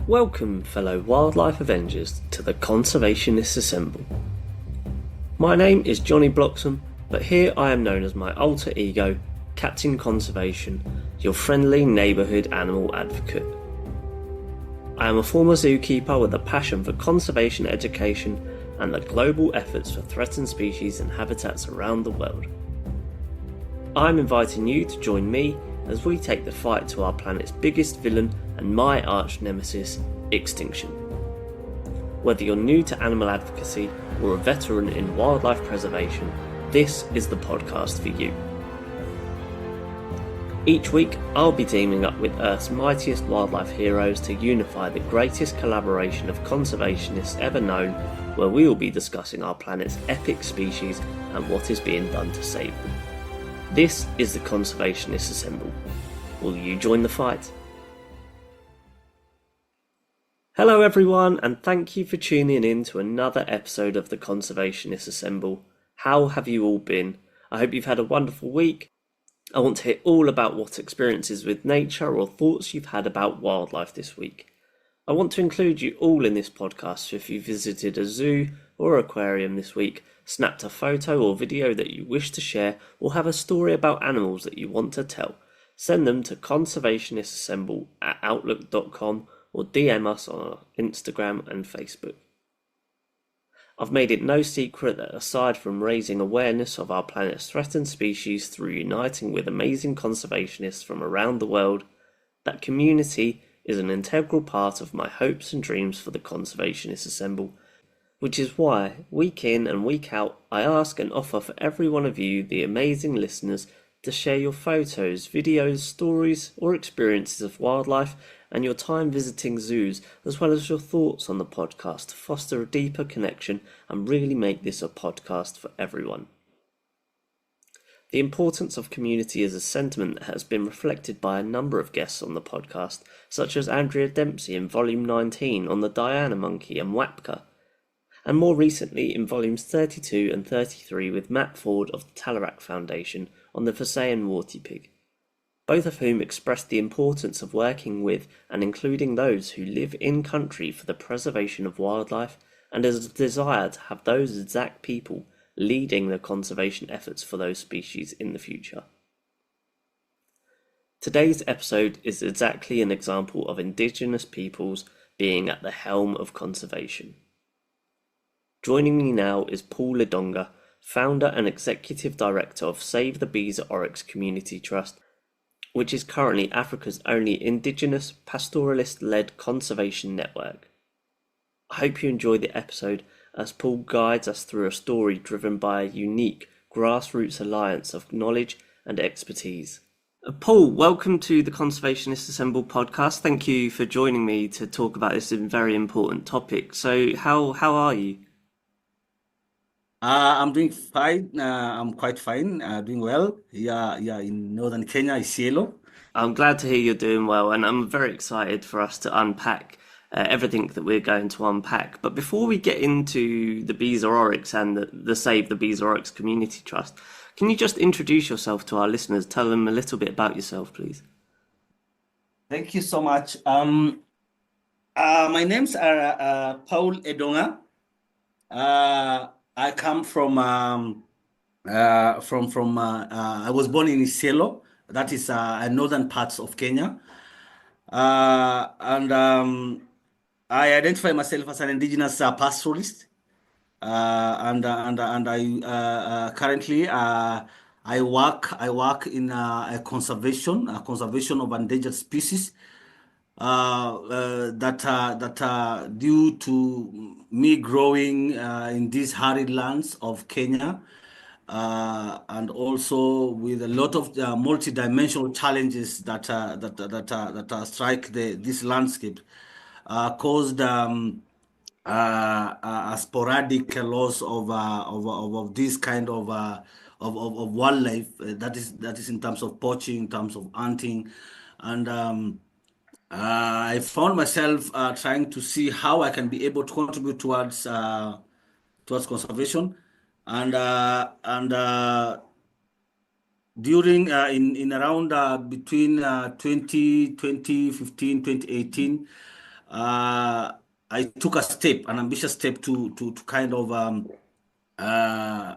Welcome, fellow wildlife avengers, to the Conservationists Assemble. My name is Jonny Bloxham, but here I am known as my alter ego, Captain Conservation, your friendly neighbourhood animal advocate. I am a former zookeeper with a passion for conservation education and the global efforts for threatened species and habitats around the world. I'm inviting you to join me as we take the fight to our planet's biggest villain and my arch-nemesis, extinction. Whether you're new to animal advocacy or a veteran in wildlife preservation, this is the podcast for you. Each week, I'll be teaming up with Earth's mightiest wildlife heroes to unify the greatest collaboration of conservationists ever known, where we will be discussing our planet's epic species and what is being done to save them. This is the Conservationists Assemble. Will you join the fight? Hello everyone, and thank you for tuning in to another episode of the Conservationists Assemble. How have you all been? I hope you've had a wonderful week. I want to hear all about what experiences with nature or thoughts you've had about wildlife this week. I want to include you all in this podcast, so if you visited a zoo or aquarium this week, snapped a photo or video that you wish to share, or have a story about animals that you want to tell, send them to conservationists@outlook.com or DM us on Instagram and Facebook. I've made it no secret that aside from raising awareness of our planet's threatened species through uniting with amazing conservationists from around the world, that community is an integral part of my hopes and dreams for the Conservationists Assemble, which is why, week in and week out, I ask and offer for every one of you, the amazing listeners, to share your photos, videos, stories, or experiences of wildlife and your time visiting zoos, as well as your thoughts on the podcast to foster a deeper connection and really make this a podcast for everyone. The importance of community is a sentiment that has been reflected by a number of guests on the podcast, such as Andrea Dempsey in Volume 19 on the Diana monkey and Wapka, and more recently in Volumes 32 and 33 with Matt Ford of the Talarak Foundation on the Visayan warty pig, both of whom expressed the importance of working with and including those who live in country for the preservation of wildlife and a desire to have those exact people leading the conservation efforts for those species in the future. Today's episode is exactly an example of Indigenous peoples being at the helm of conservation. Joining me now is Paul Ledonga, founder and executive director of Save the Beisa Oryx Community Trust, which is currently Africa's only Indigenous pastoralist-led conservation network. I hope you enjoy the episode as Paul guides us through a story driven by a unique grassroots alliance of knowledge and expertise. Paul, welcome to the Conservationists Assemble podcast. Thank you for joining me to talk about this very important topic. So how are you? I'm doing fine. I'm quite fine. Doing well. Yeah, in northern Kenya, Isiolo. I'm glad to hear you're doing well, and I'm very excited for us to unpack everything that we're going to unpack. But before we get into the Beisa Oryx and the Save the Beisa Oryx Community Trust, can you just introduce yourself to our listeners? Tell them a little bit about yourself, please. Thank you so much. My names are Paul Edonga. I come from I was born in Isiolo, that is northern parts of Kenya, and I identify myself as an indigenous pastoralist, and I currently I work in a conservation of endangered species. That due to me growing in these arid lands of Kenya, and also with a lot of multi-dimensional challenges that strike this landscape, caused a sporadic loss of this kind of wildlife. That is in terms of poaching, in terms of hunting, and I found myself trying to see how I can be able to contribute towards conservation, and during in around between 2015, 2018, I took a step, an ambitious step to kind of uh,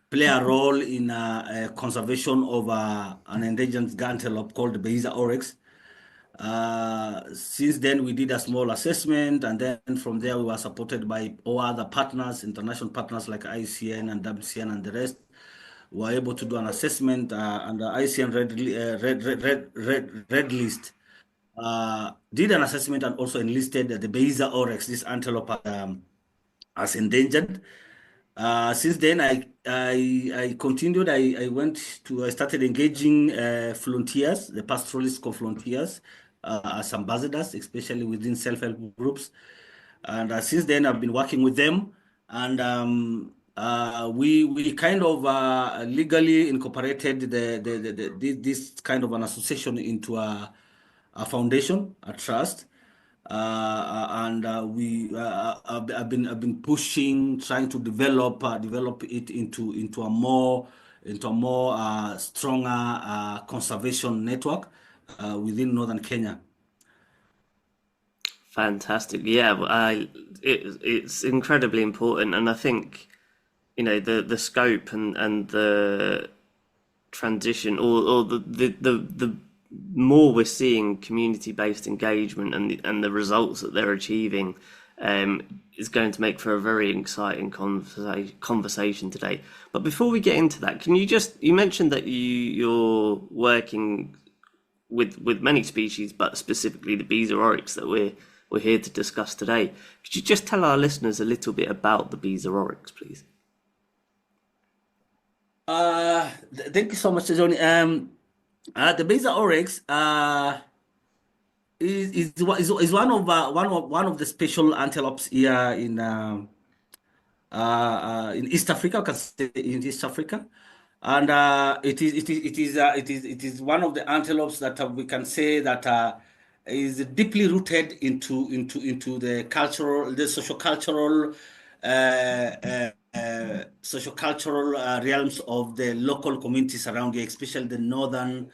play a role in conservation of an endangered antelope called Beisa Oryx. Since then, we did a small assessment, and then from there, we were supported by all other partners, international partners like ICN and WCN and the rest. We were able to do an assessment, and the ICN red list did an assessment and also enlisted the Beisa Oryx, this antelope, as endangered. Since then, I continued. I started engaging volunteers, the pastoralists called volunteers, as ambassadors, especially within self-help groups. And since then, I've been working with them, and we kind of legally incorporated this kind of an association into a foundation, a trust. And I've been pushing, trying to develop it into a more stronger conservation network within northern Kenya. Fantastic. Yeah, it's incredibly important, and I think the scope and the transition, or the more we're seeing community-based engagement and the results that they're achieving, is going to make for a very exciting conversation today. But before we get into that, you mentioned that you're working with many species, but specifically the Beisa Oryx that we're here to discuss today. Could you just tell our listeners a little bit about the Beisa Oryx, please? Thank you so much, Johnny. The Beisa Oryx is one of the special antelopes here in East Africa. I can say in East Africa, and it is one of the antelopes that we can say that is deeply rooted into the social cultural realms of the local communities around here, especially the northern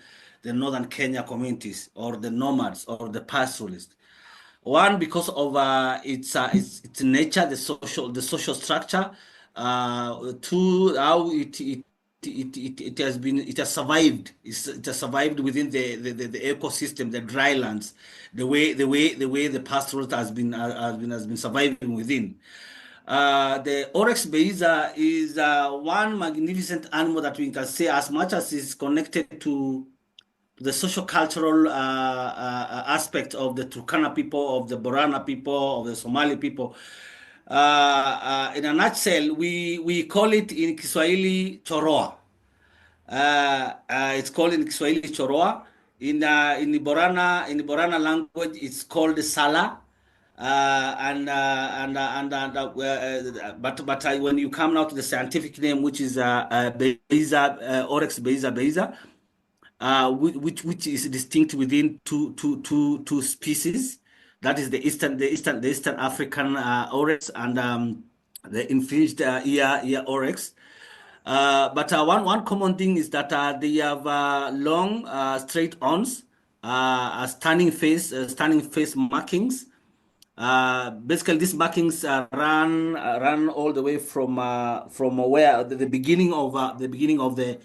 Kenya communities, or the nomads, or the pastoralists. One, because of its nature, the social structure. Two, how it has survived. It has survived within the ecosystem, the drylands, the way the pastoralist has been surviving within. The Oryx Beisa is one magnificent animal that we can say, as much as is connected to the social cultural aspect of the Turkana people, of the Borana people, of the Somali people. In a nutshell, we call it in Kiswahili choroa. It's called in Kiswahili choroa. In the Borana language, it's called sala. But when you come now to the scientific name, which is Beisa, Oryx Beisa, which is distinct within two species. That is the Eastern African Oryx, and the infringed ear Oryx. But one common thing is that they have long, straight horns, standing face markings. Basically, these markings run all the way from where the beginning of the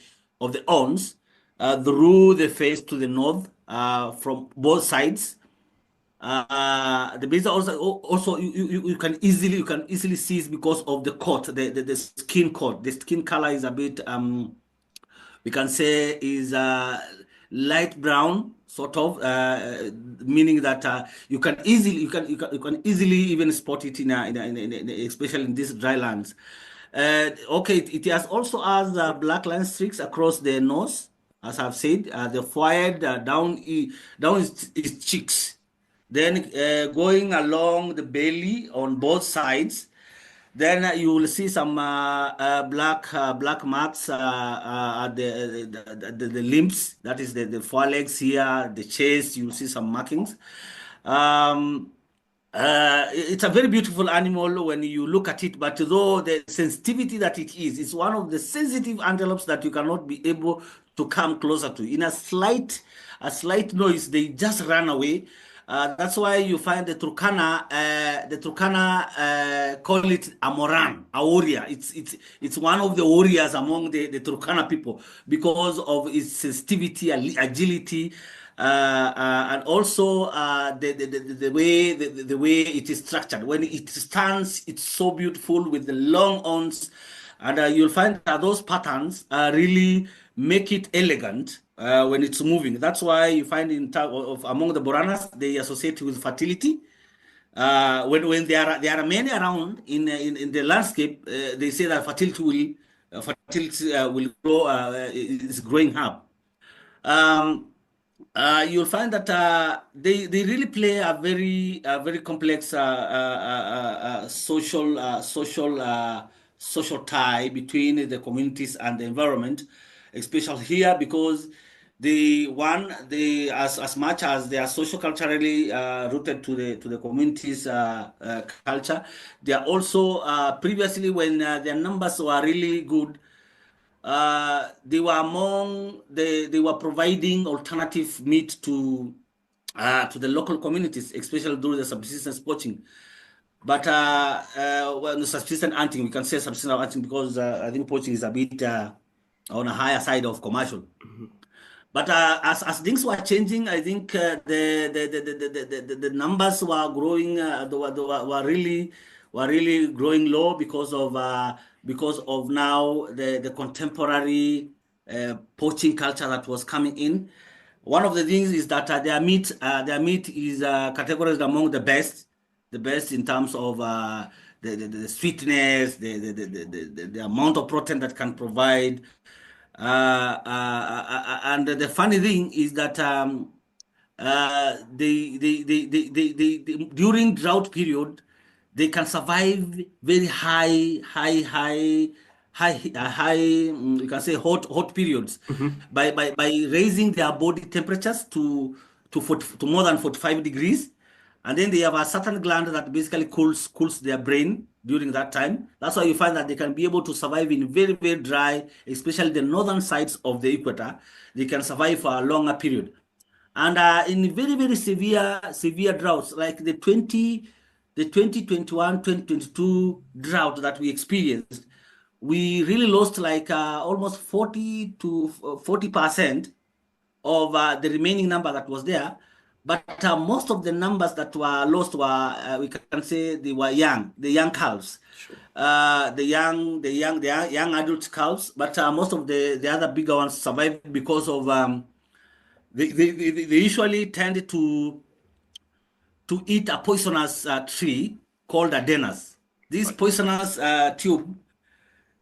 horns, through the face to the north, from both sides. The Beisa also you can easily see it because of the coat, the skin coat. The skin color is a bit we can say is light brown, sort of, meaning that you can easily even spot it especially in these dry lands. Okay, it also has black line streaks across the nose, as I've said, the forehead, down its cheeks, then going along the belly on both sides. Then you will see some black marks at the limbs. That is the forelegs here, the chest. You will see some markings. Um, it's a very beautiful animal when you look at it, but though the sensitivity that it is, it's one of the sensitive antelopes that you cannot be able to come closer to. In a slight noise, they just run away. That's why you find the Turkana call it a Moran, a warrior. It's one of the warriors among the Turkana people because of its sensitivity, agility, and also the way it is structured. When it stands, it's so beautiful with the long horns, and you'll find that those patterns really make it elegant when it's moving. That's why you find of among the Boranas they associate with fertility. When there are many around in the landscape, they say that fertility will grow is growing up. Um, you'll find that they really play a very complex social tie between the communities and the environment, especially here because as much as they are social culturally rooted to the community's culture, they are also previously when their numbers were really good, they were providing alternative meat to the local communities, especially during the subsistence poaching. But well, the subsistence hunting, we can say subsistence hunting because I think poaching is a bit on a higher side of commercial. But as things were changing, I think the numbers were growing. Were really growing low because of now the contemporary poaching culture that was coming in. One of the things is that their meat is categorized among the best in terms of the sweetness, the amount of protein that can provide. And the funny thing is that during drought period, they can survive very high, you can say hot periods Hmm. by raising their body temperatures to more than 45 degrees. And then they have a certain gland that basically cools their brain during that time. That's why you find that they can be able to survive in very, very dry, especially the northern sides of the equator. They can survive for a longer period. And in very, very severe droughts, like the 2021, 2022 drought that we experienced, we really lost like almost 40 to 40% of the remaining number that was there. But most of the numbers that were lost were, we can say, they were the young calves, Sure. the young adult calves. But most of the other bigger ones survived because of they usually tend to eat a poisonous tree called adenas. This Right. poisonous tube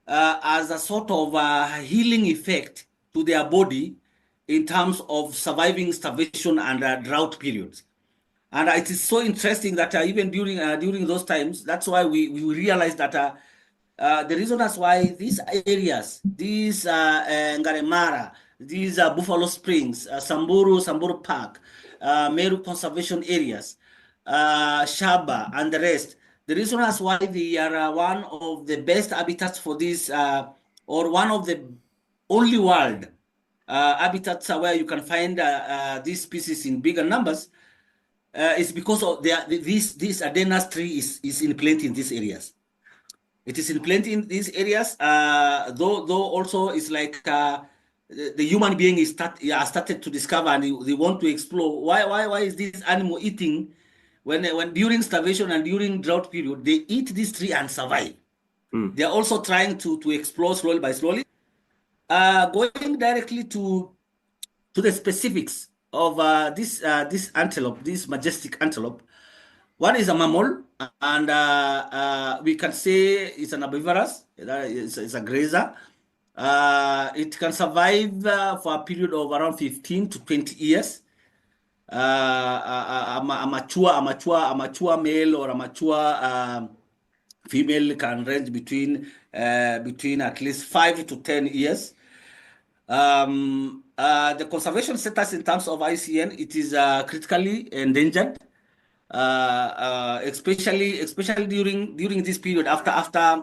as a sort of healing effect to their body in terms of surviving starvation and drought periods. And it is so interesting that even during those times, that's why we realized that the reason that's why these areas, these Ngaremara, these Buffalo Springs, Samburu Park, Meru conservation areas, Shaba, and the rest, the reason that's why they are one of the best habitats for this, or one of the only world habitats where you can find these species in bigger numbers is because of this Adenas tree is in plenty in these areas. It is in plenty in these areas, though also it's like the human being started to discover and they want to explore why is this animal eating when during starvation and during drought period they eat this tree and survive. Mm. They are also trying to explore slowly by slowly. Going directly to the specifics of this antelope, this majestic antelope. One is a mammal, and we can say it's an herbivorous. It's a grazer. It can survive for a period of around 15 to 20 years. A mature male or a mature female can range between at least 5 to 10 years. The conservation status in terms of ICN, it is critically endangered, especially during this period after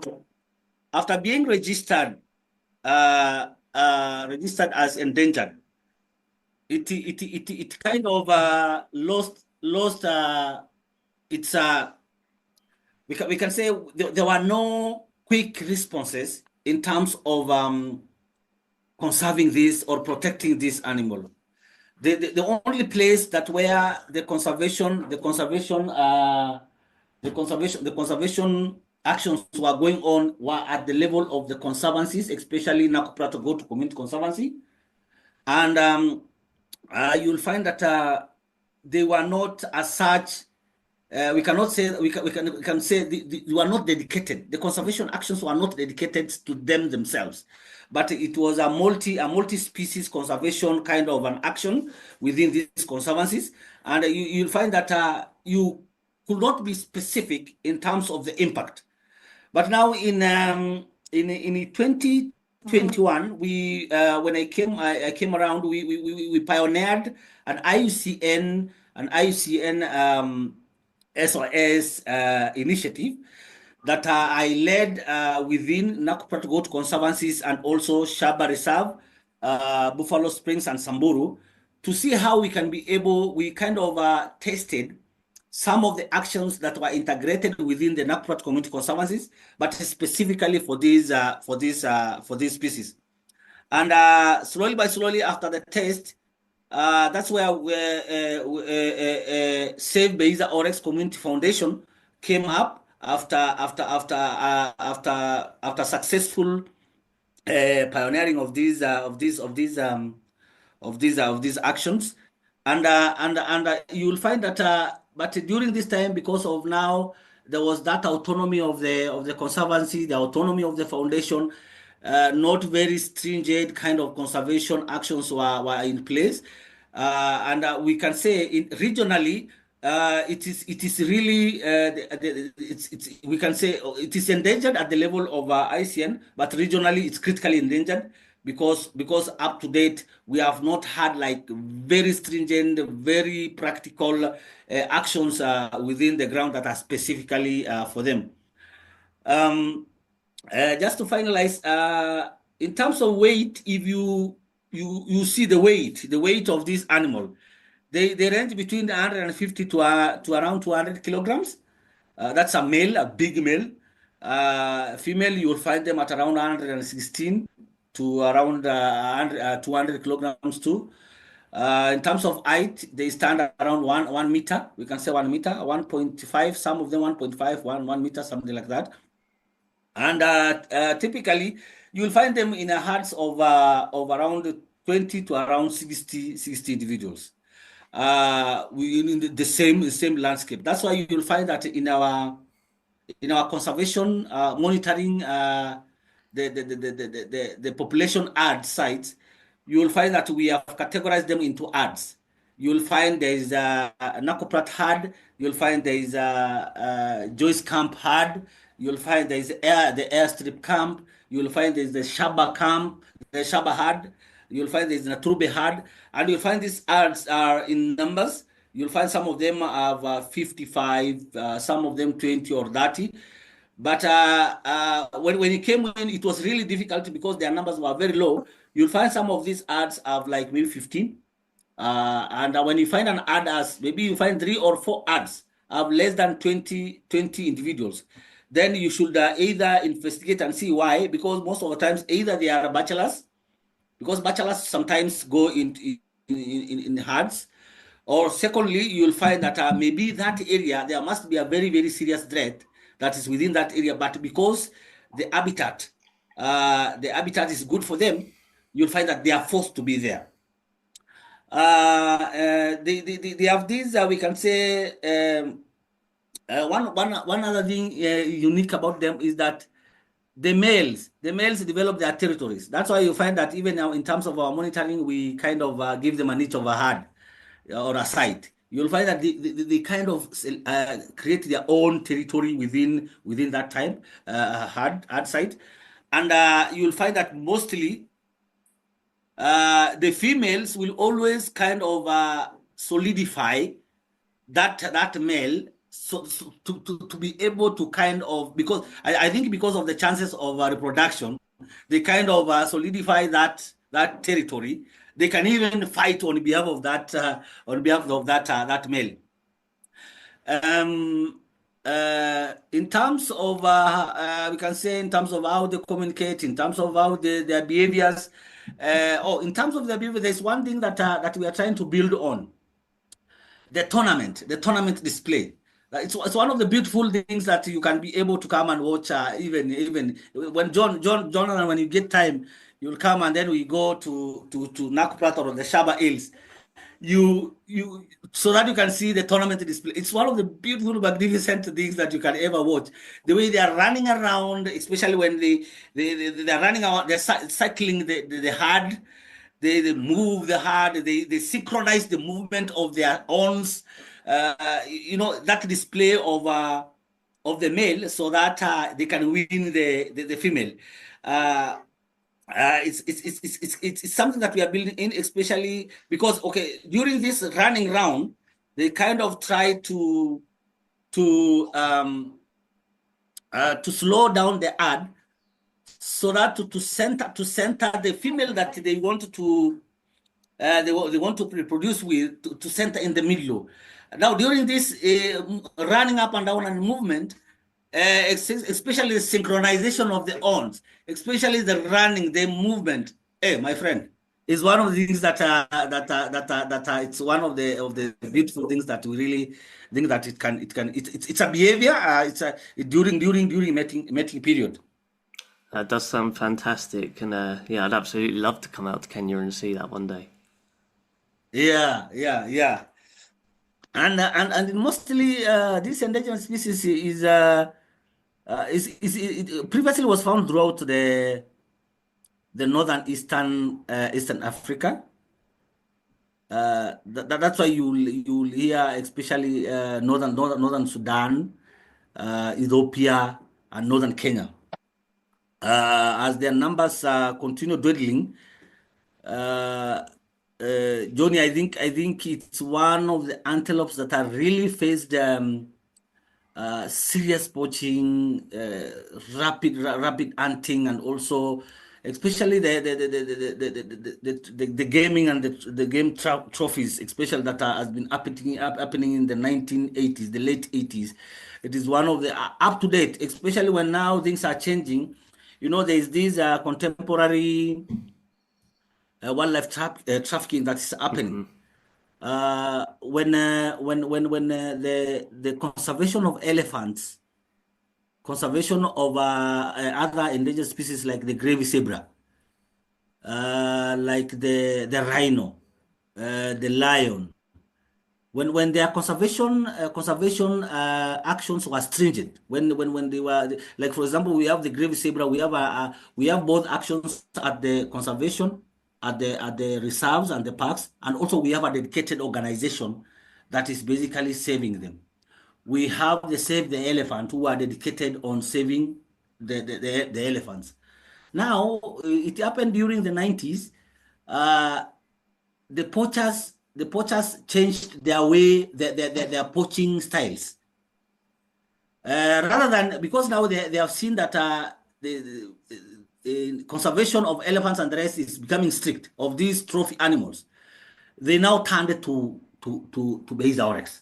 being registered as endangered. It kind of lost lost. It's we can say there were no quick responses in terms of conserving this or protecting this animal. The only place that where the conservation actions were going on were at the level of the conservancies, especially Nakuprato Goat Community Conservancy, and you'll find that they were not as such. We cannot say we can say they were not dedicated. The conservation actions were not dedicated to them themselves, but it was a multi-species conservation kind of an action within these conservancies, and you'll find that you could not be specific in terms of the impact. But now in 2021, we when I came around, we pioneered an IUCN SOS initiative that I led within Nakuprat Goat Conservancies and also Shaba Reserve, Buffalo Springs and Samburu, to see how we can be able. We kind of tested some of the actions that were integrated within the Nakuprat Community Conservancies, but specifically for these species. And slowly after the test, that's where Save Beisa Oryx Community Foundation came up after successful pioneering of these actions, and you'll find that but during this time, because of now there was that autonomy of the conservancy, the autonomy of the foundation, not very stringent kind of conservation actions were in place, and we can say regionally. It is really we can say it is endangered at the level of ICN, but regionally it's critically endangered because up to date we have not had like very stringent, very practical actions within the ground that are specifically for them. Just to finalize, in terms of weight, if you see the weight of this animal, they range between 150 to around 200 kilograms. That's a male, a big male. Female, you will find them at around 116 to around 200 kilograms too. In terms of height, they stand around 1 meter. We can say 1 meter, 1.5. Some of them 1.5, 1 meter, something like that. And typically, you will find them in a herds of around 20 to around 60 individuals. We in the same landscape. That's why you'll find that in our conservation monitoring the population ad sites, you will find that we have categorized them into ads. You'll find there is a Nakuprat herd. You'll find there is a Joyce Camp herd. You'll find there is the airstrip camp. You'll find there is the Shaba camp, the Shaba herd. You'll find there is a Turbe herd, and you'll find these herds are in numbers. You'll find some of them have 55, some of them 20 or 30. But when it came in, it was really difficult because their numbers were very low. You'll find some of these ads have like maybe 15. And when you find an ad as maybe you find 3 or 4 ads have less than 20 individuals, then you should either investigate and see why, because most of the times either they are bachelors, because bachelors sometimes go in herds, or secondly, you'll find that maybe that area, there must be a very, very serious threat that is within that area, but because the habitat is good for them, you'll find that they are forced to be there. They have these, we can say, one other thing unique about them is that the males develop their territories. That's why you find that even now in terms of our monitoring, we kind of give them a niche of a herd or a site. You'll find that they kind of create their own territory within that type herd site, and you'll find that mostly the females will always kind of solidify that male, so to be able to kind of, because I think because of the chances of reproduction, they kind of solidify that territory. They can even fight on behalf of that that male. Um, in terms of, we can say in terms of how they communicate, in terms of how their behaviors, or in terms of their behavior, there's one thing that we are trying to build on the tournament display. It's one of the beautiful things that you can be able to come and watch. Even when John, when you get time, you'll come and then we go to Nakuprat or the Shaba Hills. You so that you can see the tournament display. It's one of the beautiful, magnificent things that you can ever watch. The way they are running around, especially when they're running around, they're cycling the hard. They move the hard, they synchronize the movement of their arms, that display of the male so that they can win the female. Uh, it's something that we are building in, especially because okay, during this running round, they kind of try to to slow down the ad so that to center the female that they want to they want to reproduce with to center in the middle. Now during this running up and down and movement, especially the synchronization of the arms, especially the running, the movement. Hey, my friend, is one of the things that it's one of the beautiful things that we really think that it's a behavior. During mating period. That does sound fantastic, and yeah, I'd absolutely love to come out to Kenya and see that one day. Yeah. And mostly this endangered species it previously was found throughout the northern eastern Africa. That's why you'll hear especially northern Sudan, Ethiopia, and northern Kenya. As their numbers continue dwindling, uh, Johnny, I think it's one of the antelopes that are really faced serious poaching, rapid hunting, and also especially the gaming and the game trophies, especially that has been happening in the 1980s, the late 80s. It is one of the up to date, especially when now things are changing. There is this contemporary wildlife trafficking that is happening. When the conservation of other endangered species like the gravy zebra, like the rhino, the lion, when their conservation actions were stringent, when they were like, for example, we have the gravy zebra, we have both actions at the conservation, at the reserves and the parks, and also we have a dedicated organization that is basically saving them. We have the Save the Elephant, who are dedicated on saving the elephants. Now, it happened during the 90s. Uh, the poachers changed their way, their poaching styles. Rather than, because now they have seen that the conservation of elephants and the rest is becoming strict of these trophy animals, they now turned to Beisa Oryx.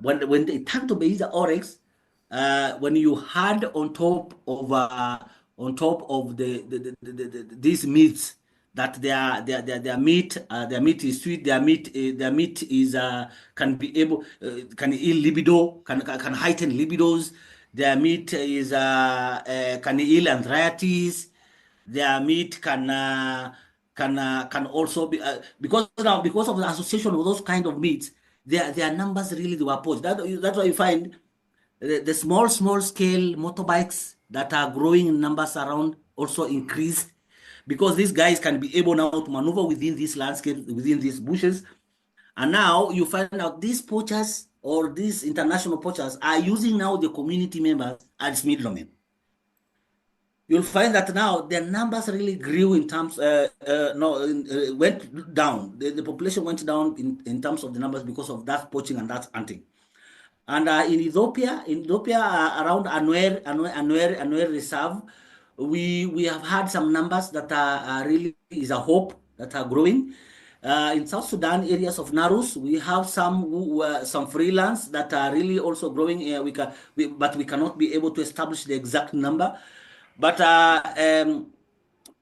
When they turn to Beisa Oryx, when you had on top of these meats, that their meat is sweet, their meat is can be able can heal libido, can heighten libidos. Their meat is can heal arthritis. Their meat can also be because of the association with those kind of meats, their numbers really were poached. That's why you find the small scale motorbikes that are growing in numbers around also increase, because these guys can be able now to maneuver within these landscapes, within these bushes. And now you find out these poachers or these international poachers are using now the community members as middlemen. You'll find that now their numbers really grew in terms, no, went down. The population went down in terms of the numbers because of that poaching and that hunting. And in Ethiopia, around Anwer Reserve, we have had some numbers that are really is a hope that are growing. In South Sudan, areas of Narus, we have some freelance that are really also growing. But we cannot be able to establish the exact number. But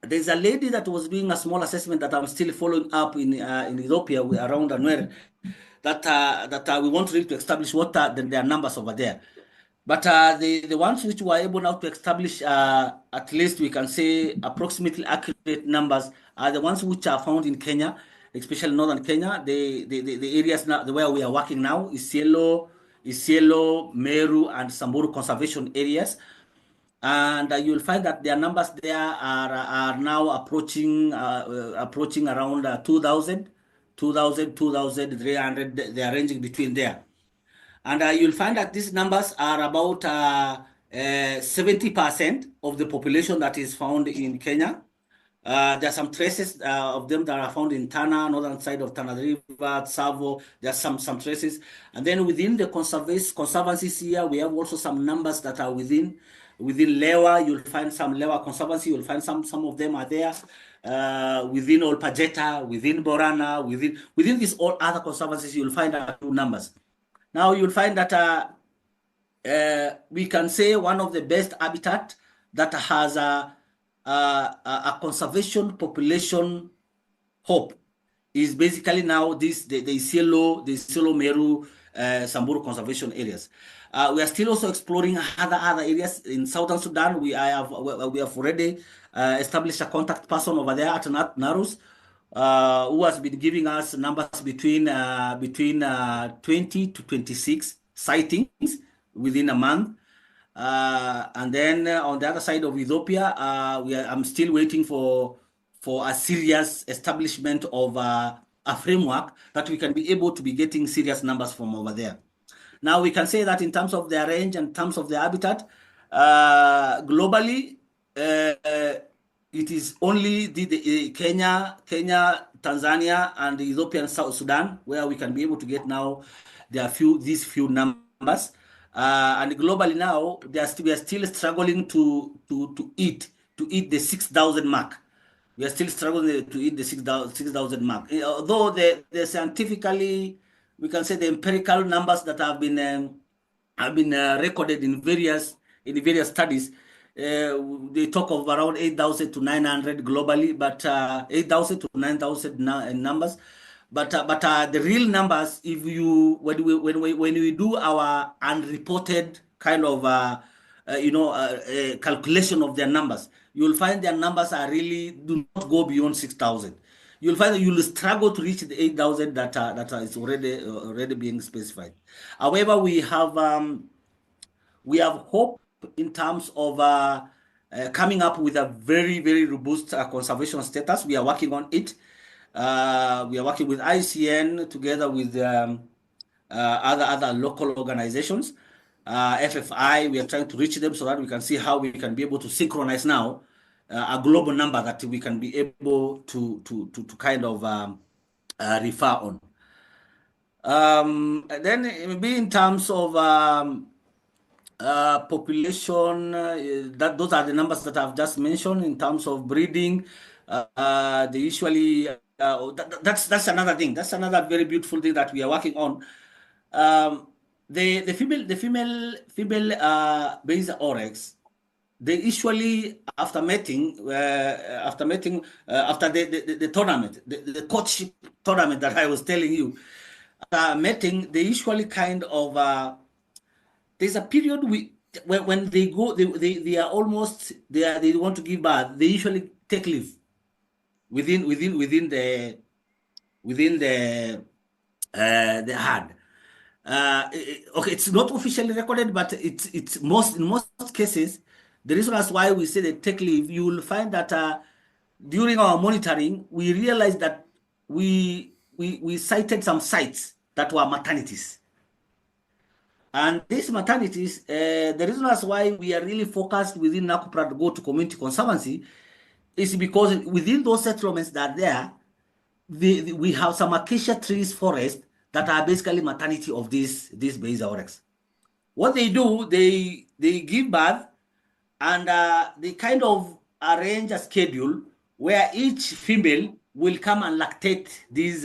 there's a lady that was doing a small assessment that I'm still following up in Ethiopia around Anwer, that we want really to establish what are their numbers over there. But the ones which were able now to establish, at least we can say approximately accurate numbers, are the ones which are found in Kenya, especially northern Kenya. The areas now where we are working now is Isiolo, Meru, and Samburu conservation areas. And you'll find that their numbers there are now approaching around 2,000, 2,300. They are ranging between there. And you'll find that these numbers are about 70% of the population that is found in Kenya. There are some traces of them that are found in Tana, northern side of Tana River, Savo. There are some traces. And then within the conservancies here, we have also some numbers that are within Lewa. You'll find some Lewa conservancy. You'll find some of them are there. Within Olpajeta, within Borana, within these all other conservancies, you'll find a few numbers. Now you'll find that we can say one of the best habitat that has a conservation population hope is basically now the Isiolo Meru, Samburu conservation areas. We are still also exploring other areas in southern Sudan. We have already established a contact person over there at Narus, who has been giving us numbers between 20 to 26 sightings within a month. And then on the other side of Ethiopia, I'm still waiting for a serious establishment of a framework that we can be able to be getting serious numbers from over there. Now we can say that in terms of their range and in terms of their habitat, globally, it is only the Kenya, Tanzania, and the Ethiopian South Sudan where we can be able to get now these few numbers. And globally now, we are still struggling to eat the 6,000 mark. We are still struggling to eat the 6,000 mark. Although the scientifically, we can say the empirical numbers that have been recorded in various studies, they talk of around 8,000 to 900 globally, but 8,000 to 9,000 numbers. But the real numbers, when we do our unreported kind of calculation of their numbers, you'll find their numbers are really do not go beyond 6,000. You'll find that you'll struggle to reach the 8,000 that is already being specified. However, we have hope in terms of coming up with a very, very robust conservation status. We are working on it. We are working with ICN together with other local organizations. FFI, we are trying to reach them so that we can see how we can be able to synchronize now a global number that we can be able to kind of refer on. Then maybe in terms of population, those are the numbers that I've just mentioned. In terms of breeding, they usually that's another thing. That's another very beautiful thing that we are working on. The female Beisa Oryx, they usually after mating, after the tournament, the courtship tournament that I was telling you, mating, they usually kind of there's a period when they go, they are almost they want to give birth. They usually take leave within the herd. Okay, it's not officially recorded, but it's in most cases. The reason that's why we say they take leave, you will find that during our monitoring, we realized that we cited some sites that were maternities. And these maternities, the reason that's why we are really focused within Nakupra to go to community conservancy is because within those settlements that are there, we have some acacia trees forest that are basically maternity of this Beisa Oryx. What they do, they give birth and they kind of arrange a schedule where each female will come and lactate these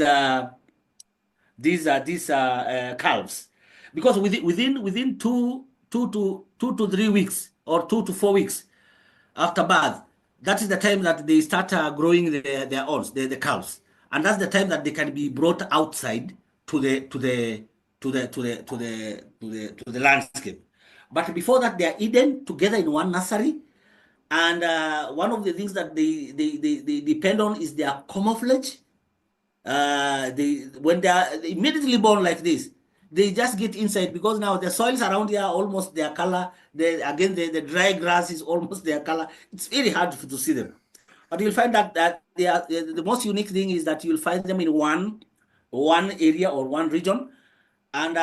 calves, because within 2 to 3 weeks or 2 to 4 weeks after birth, that is the time that they start growing their horns, the calves, and that's the time that they can be brought outside to the landscape. But before that, they are hidden together in one nursery, and one of the things that they depend on is their camouflage. When they are immediately born like this, they just get inside, because now the soils around here are almost their color. The dry grass is almost their color. It's very hard to see them. But you'll find that they are, the most unique thing is that you'll find them in one area or one region, and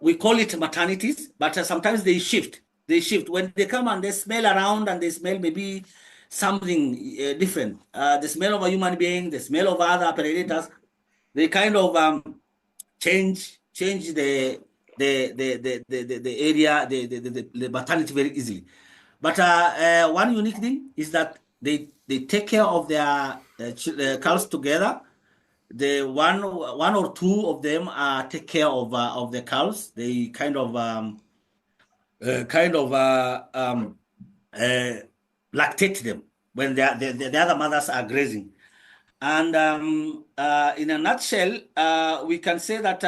we call it maternities. But sometimes they shift. They shift when they come and they smell around, and they smell maybe something different. The smell of a human being, the smell of other predators. They kind of change the area, the maternity very easily. But one unique thing is that they take care of their cows together. The one or two of them take care of the cows. They kind of lactate them when the other mothers are grazing. And in a nutshell, we can say that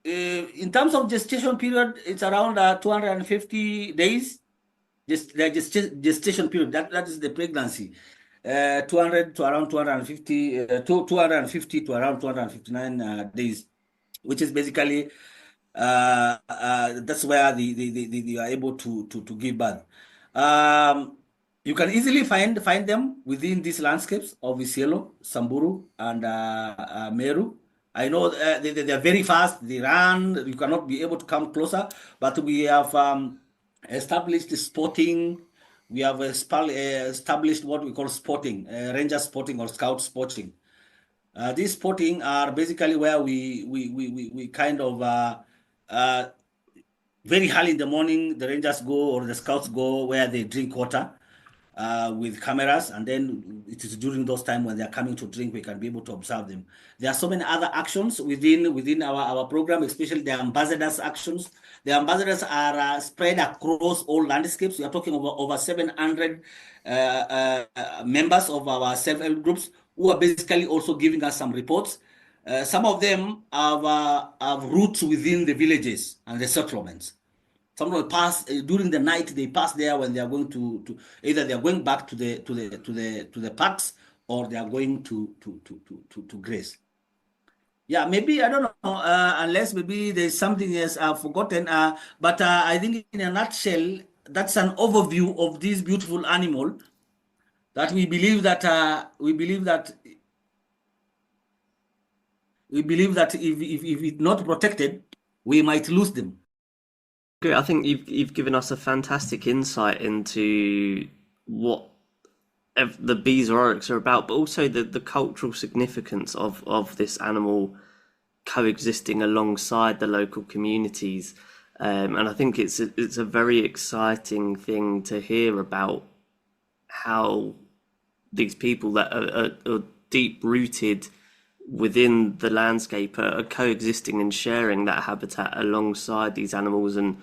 in terms of gestation period, it's around 250 days. Just the gestation period, that is the pregnancy. 200 to around 250, 250 to around 259 days, which is basically that's where they are able to give birth. You can easily find them within these landscapes of Isiolo, Samburu, and Meru. I know they are very fast. They run. You cannot be able to come closer. But we have established spotting. We have established what we call spotting, ranger spotting or scout spotting. These spotting are basically where we kind of very early in the morning, the rangers go or the scouts go where they drink water with cameras, and then it is during those times when they are coming to drink, we can be able to observe them. There are so many other actions within our program, especially the ambassadors actions. The ambassadors are spread across all landscapes. We are talking about over 700 members of our self-help groups who are basically also giving us some reports. Some of them have roots within the villages and the settlements. Some will pass during the night. They pass there when they are going to either they are going back to the parks, or they are going to graze. Yeah, maybe I don't know, unless maybe there's something else I've forgotten. But I think in a nutshell, that's an overview of this beautiful animal that we believe that if it's not protected, we might lose them. Great. I think you've given us a fantastic insight into what the bees or oryx are about, but also the cultural significance of this animal coexisting alongside the local communities. And I think it's a very exciting thing to hear about how these people that are deep rooted within the landscape are coexisting and sharing that habitat alongside these animals, and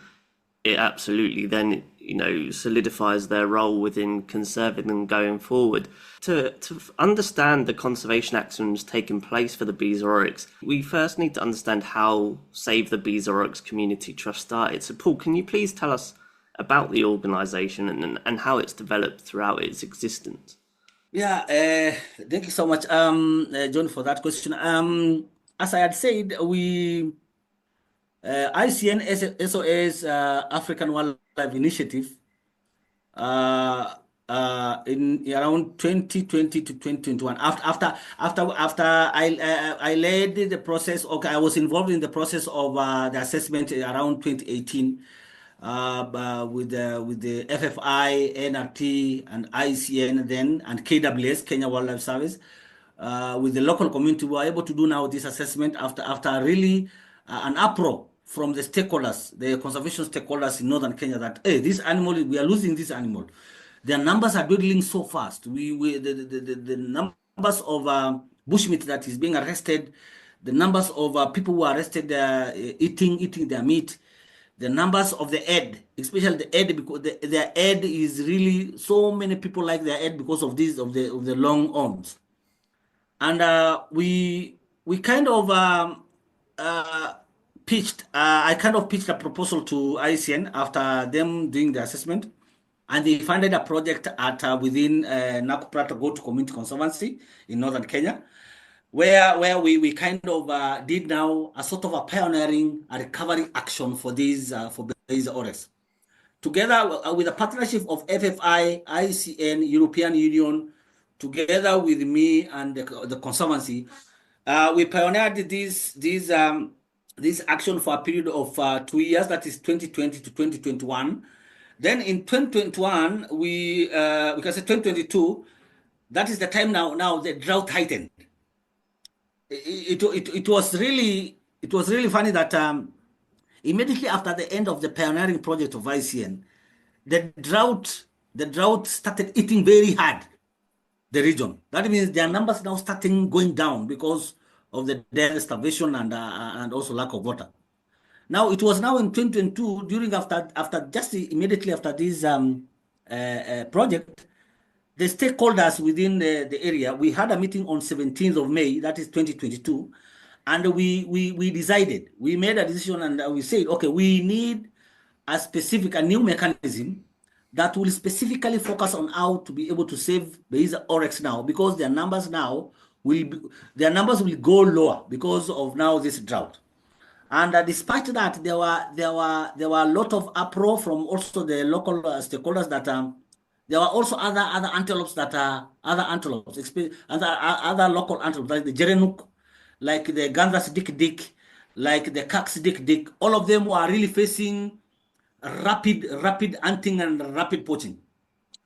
it absolutely then solidifies their role within conserving them going forward. To understand the conservation actions taking place for the Beisa Oryx, we first need to understand how Save the Beisa Oryx Community Trust started. So Paul, can you please tell us about the organisation and how it's developed throughout its existence? Yeah, thank you so much, John, for that question. As I had said, we ICN SOS African Wildlife Initiative in around 2020 to 2021. After I led the process. Okay, I was involved in the process of the assessment around 2018. With the FFI, NRT, and ICN then, and KWS, Kenya Wildlife Service, with the local community, we were able to do now this assessment after really an uproar from the stakeholders, the conservation stakeholders in northern Kenya, that hey, this animal, we are losing this animal. their numbers are dwindling so fast. The numbers of bushmeat that is being arrested, the numbers of people who are arrested eating their meat, the numbers of the egg, especially the egg, because their egg is really, so many people like their egg because of this, of the long arms. And we kind of uh, I kind of pitched a proposal to ICN after them doing the assessment, and they funded a project at within Nakuprat Goat Community Conservancy in northern Kenya, where we kind of did now a sort of a pioneering a recovery action for these for Beisa Oryx. Together with a partnership of FFI, ICN, European Union, together with me and the Conservancy, we pioneered this action for a period of 2 years, that is 2020 to 2021. Then in 2021, we can say 2022, that is the time now the drought heightened. It was really funny that immediately after the end of the pioneering project of ICN, the drought started eating very hard the region. That means their numbers now starting going down because of the death, starvation, and also lack of water. Now it was now in 2022, during after just immediately after this project, the stakeholders within the area, we had a meeting on 17th of May, that is 2022, and we decided, we made a decision, and we said, okay, we need a new mechanism that will specifically focus on how to be able to save Beisa Oryx now, because their numbers now will go lower because of now this drought. And despite that, there were a lot of uproar from also the local stakeholders that there were also other antelopes that other local antelopes like the Jerenuk, like the Gandas Dik Dik, like the Kaks Dik Dik. All of them were really facing rapid hunting and rapid poaching,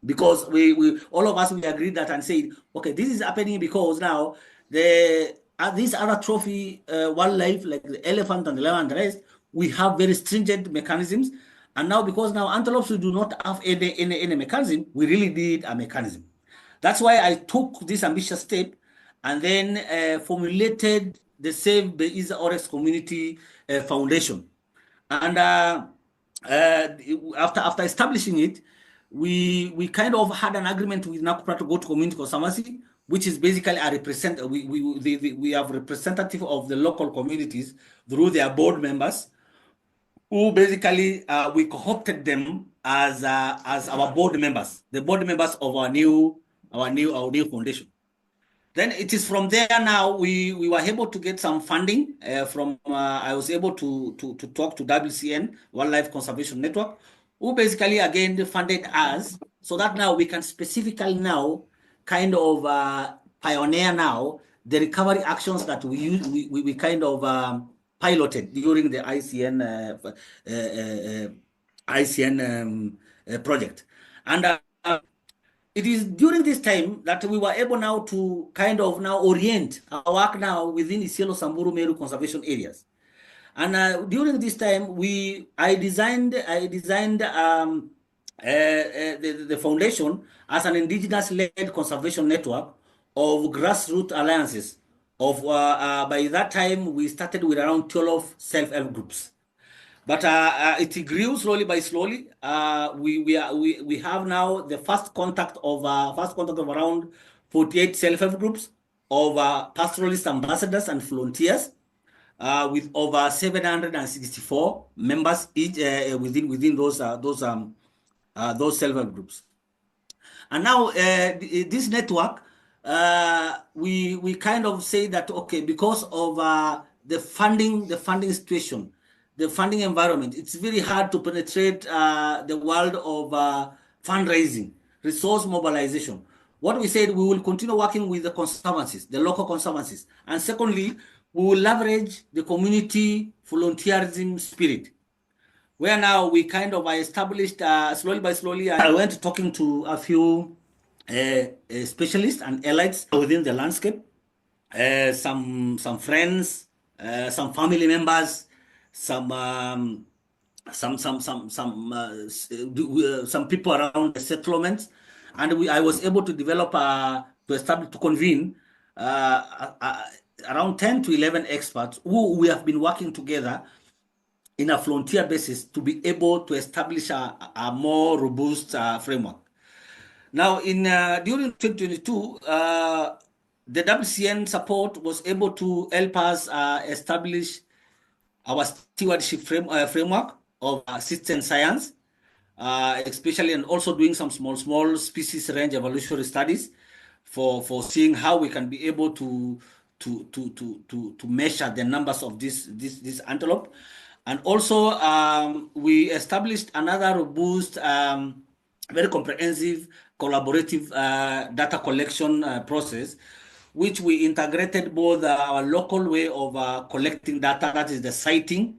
because we all of us we agreed that and said, okay, this is happening because now these other trophy wildlife like the elephant and the lion and the rest, we have very stringent mechanisms, and now because now antelopes we do not have any mechanism, we really need a mechanism. That's why I took this ambitious step and then formulated the Save Beisa Oryx Community Foundation. And after establishing it, we kind of had an agreement with Nakuprat Goat Community Conservancy, which is basically a we have representative of the local communities through their board members, who basically we co-opted them as our board members, the board members of our new foundation. Then it is from there now we were able to get some funding from I was able to talk to WCN, Wildlife Conservation Network, who basically again funded us, so that now we can specifically now kind of pioneer now the recovery actions that we kind of piloted during the ICN project. And it is during this time that we were able now to kind of now orient our work now within Isiolo, Samburu, Meru conservation areas. And during this time, I designed the foundation as an indigenous-led conservation network of grassroots alliances. By that time, we started with around 12 self-help groups. But it grew slowly by slowly. We have now the first contact of around 48 self-help groups, of pastoralist ambassadors and volunteers, with over 764 members each within those self-help groups. And now this network, we kind of say that, okay, because of the funding situation, the funding environment, it's very hard to penetrate the world of fundraising, resource mobilization. What we said, we will continue working with the conservancies, the local conservancies. And secondly, we will leverage the community volunteerism spirit, where now we kind of established slowly by slowly. I went talking to a few specialists and elites within the landscape, some friends, some family members, some people around the settlements, And I was able to develop, to convene around 10 to 11 experts who we have been working together in a frontier basis to be able to establish a more robust framework. Now, during 2022, the WCN support was able to help us establish our stewardship framework of citizen science, especially, and also doing some small species range evolutionary studies for seeing how we can be able to measure the numbers of this antelope. And also, we established another robust, very comprehensive, collaborative data collection process, which we integrated both our local way of collecting data, that is the sighting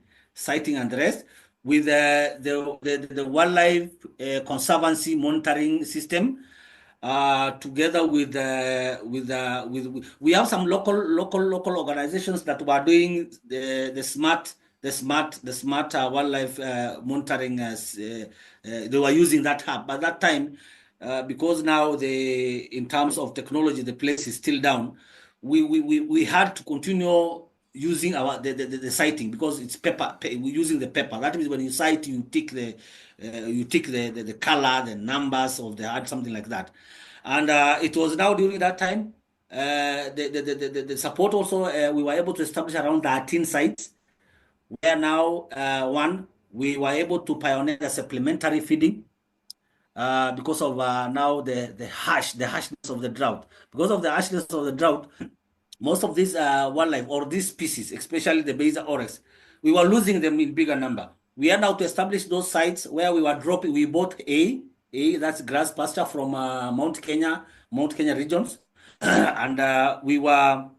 and the rest, with the wildlife conservancy monitoring system, together with we have some local organizations that were doing the smart wildlife monitoring. They were using that hub, but that time, because now in terms of technology, the place is still down. We had to continue using the sighting, because it's paper. We're using the paper. That means when you sight, you take the color, the numbers of the ad, something like that. And it was now during that time, the support also, we were able to establish around 13 sites, where now, we were able to pioneer the supplementary feeding, because of now the harshness of the drought. Because of the harshness of the drought, most of these wildlife, or these species, especially the Beisa Oryx, we were losing them in bigger number. We are now to establish those sites where we were dropping. We bought that's grass pasture from Mount Kenya regions, and we were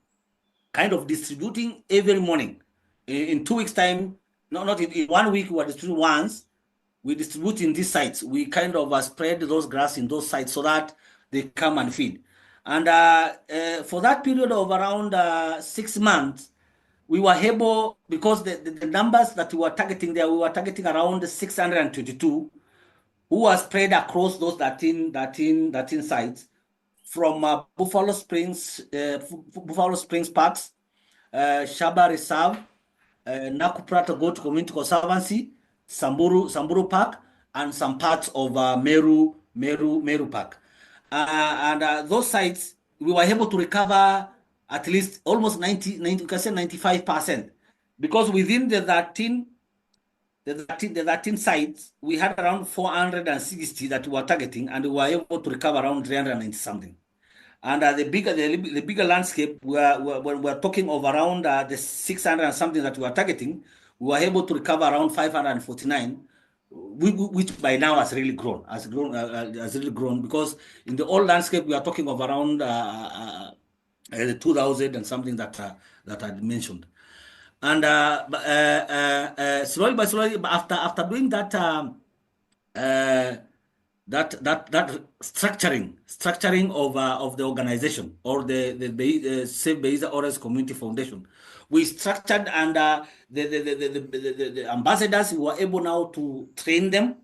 kind of distributing every morning. In 2 weeks' time, not in 1 week, we were distributing once. We distribute in these sites. We kind of spread those grass in those sites so that they come and feed. And for that period of around 6 months, we were able, because the numbers that we were targeting there, we were targeting around 622, who were spread across those 13 sites, from Buffalo Springs Parks, Shaba Reserve, Nakuprata Goat Community Conservancy, Samburu Park, and some parts of Meru Park. And those sites, we were able to recover at least almost 90, you can say 95%, because within the 13 sites, we had around 460 that we were targeting, and we were able to recover around 390 something. And the bigger landscape, when we're talking of around the 600 and something that we are targeting, we were able to recover around 549, which by now has really grown, because in the old landscape we are talking of around 2,000 and something that I mentioned. And slowly by slowly, after doing that, that structuring of the organization, or the Save Beisa Oryx Community Foundation, we structured, and the ambassadors, we were able now to train them.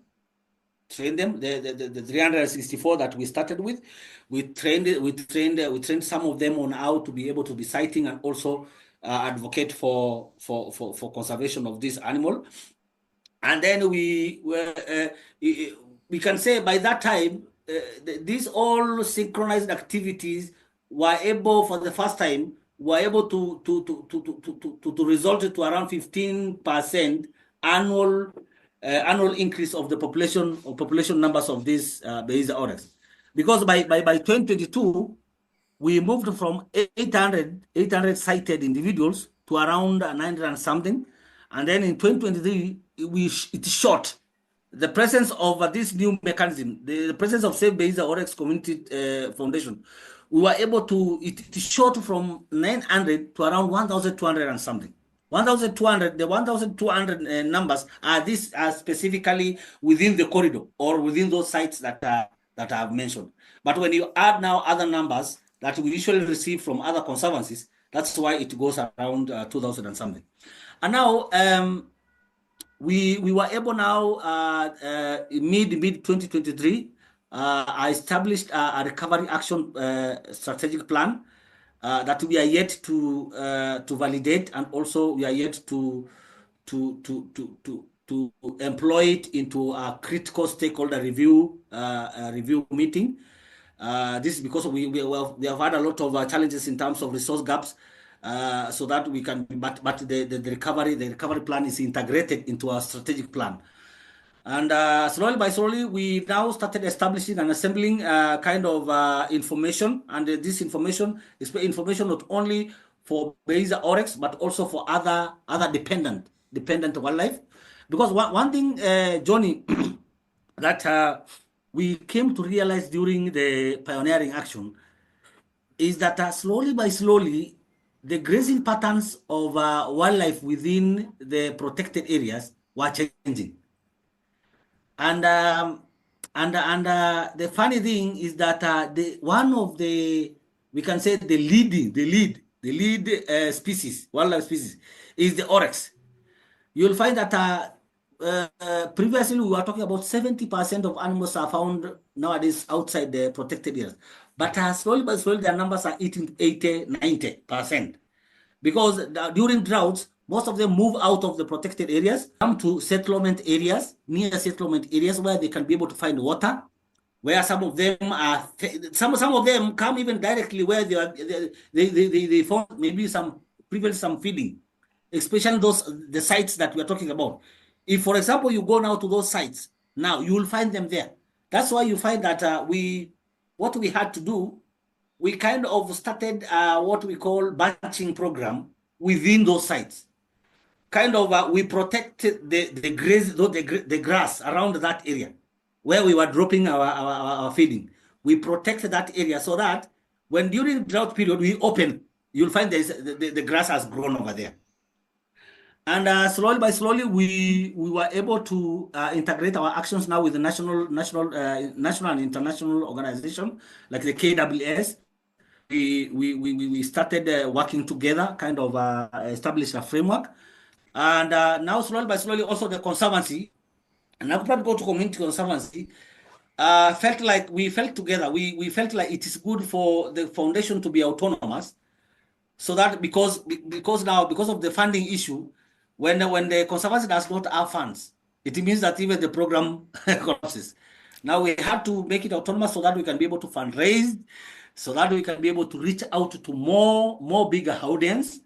The 364 that we started with, we trained some of them on how to be able to be sighting, and also advocate for conservation of this animal. And then we can say by that time, these all synchronized activities were able, for the first time, to result to around 15% annual increase of the population numbers of these Beisa Oryx. Because by 2022, we moved from 800 sighted individuals to around 900 and something. And then in 2023, it shot. The presence of this new mechanism, the presence of Save Beisa Oryx Community Foundation, we were able to, it shot from 900 to around 1,200 and something. 1,200, the 1,200 numbers are specifically within the corridor, or within those sites that I have mentioned. But when you add now other numbers that we usually receive from other conservancies, that's why it goes around 2,000 and something. And now, we were able now, mid 2023, I established a recovery action strategic plan that we are yet to validate, and also we are yet to employ it into a critical stakeholder review meeting. This is because we have had a lot of challenges in terms of resource gaps, so that we can. But the recovery plan is integrated into our strategic plan. And slowly by slowly, we now started establishing and assembling kind of information. And this information is information not only for Beisa Oryx, but also for other dependent wildlife. Because one thing, Johnny, that we came to realize during the pioneering action is that slowly by slowly, the grazing patterns of wildlife within the protected areas were changing. And the funny thing is that the one of the, we can say, the lead species, wildlife species, is the oryx. You'll find that previously we were talking about 70% of animals are found nowadays outside the protected areas, but slowly but slowly their numbers are eating 80, 90%. Because during droughts, most of them move out of the protected areas, come to settlement areas, near settlement areas where they can be able to find water, where some of them are, some of them come even directly where they found maybe some previously some feeding, especially the sites that we are talking about. If, for example, you go now to those sites, now you will find them there. That's why you find that what we had to do, we kind of started what we call bunching program within those sites. Kind of we protected the grass around that area where we were dropping our feeding. We protected that area so that when during drought period we open, you'll find the grass has grown over there. And slowly by slowly, we were able to integrate our actions now with the national and international organization like the KWS. We started working together, kind of establish a framework. And now slowly by slowly, also the Conservancy, and I'm not go to community Conservancy, felt like we felt together. We felt like it is good for the foundation to be autonomous, so that because of the funding issue, when the Conservancy does not have funds, it means that even the program collapses. Now we have to make it autonomous so that we can be able to fundraise, so that we can be able to reach out to more bigger audience,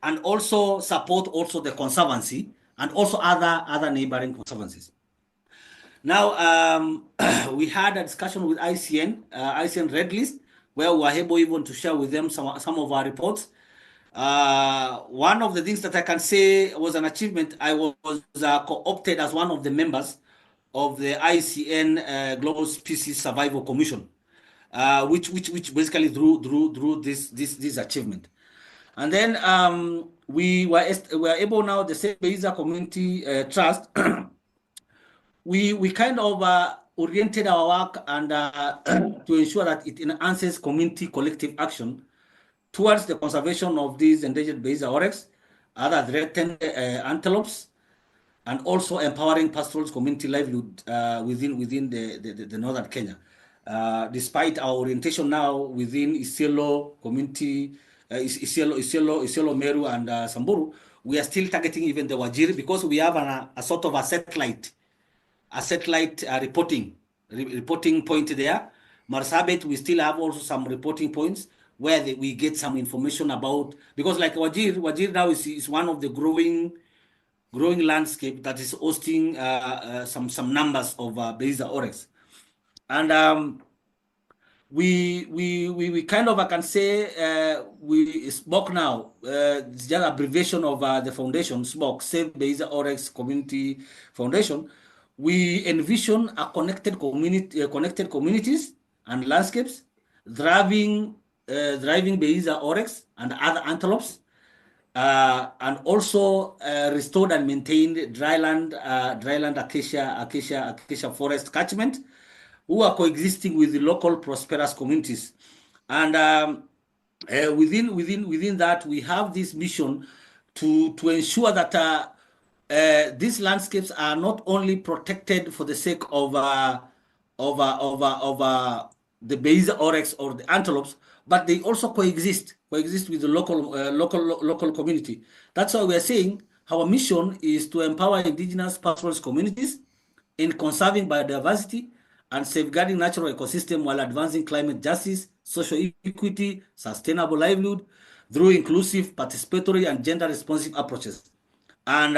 and also support also the Conservancy and also other neighboring conservancies. Now, we had a discussion with ICN Red List, where we were able even to share with them some of our reports. One of the things that I can say was an achievement, I was co-opted as one of the members of the ICN Global Species Survival Commission, which basically drew this achievement. And then we were able now, the same Beisa Community Trust, we kind of oriented our work and to ensure that it enhances community collective action towards the conservation of these endangered Beisa oryx, other threatened antelopes, and also empowering pastoral community livelihood within the northern Kenya. Despite our orientation now within Isiolo community, Isiolo, Meru, and Samburu, we are still targeting even the Wajiri because we have a sort of a satellite reporting point there. Marsabit, we still have also some reporting points where we get some information about, because like Wajir now is one of the growing landscape that is hosting some numbers of Beisa oryx. And we kind of, I can say, we SMOC now, it's just abbreviation of the foundation, SMOC, Save Beisa Oryx Community Foundation. We envision a connected communities and landscapes, thriving Beisa oryx and other antelopes, and also restored and maintained dryland acacia forest catchment, who are coexisting with the local prosperous communities. And within that, we have this mission to ensure that these landscapes are not only protected for the sake of the Beisa Oryx or the antelopes, but they also coexist with the local community. That's why we are saying our mission is to empower indigenous pastoralist communities in conserving biodiversity and safeguarding natural ecosystem while advancing climate justice, social equity, sustainable livelihood through inclusive, participatory, and gender-responsive approaches. And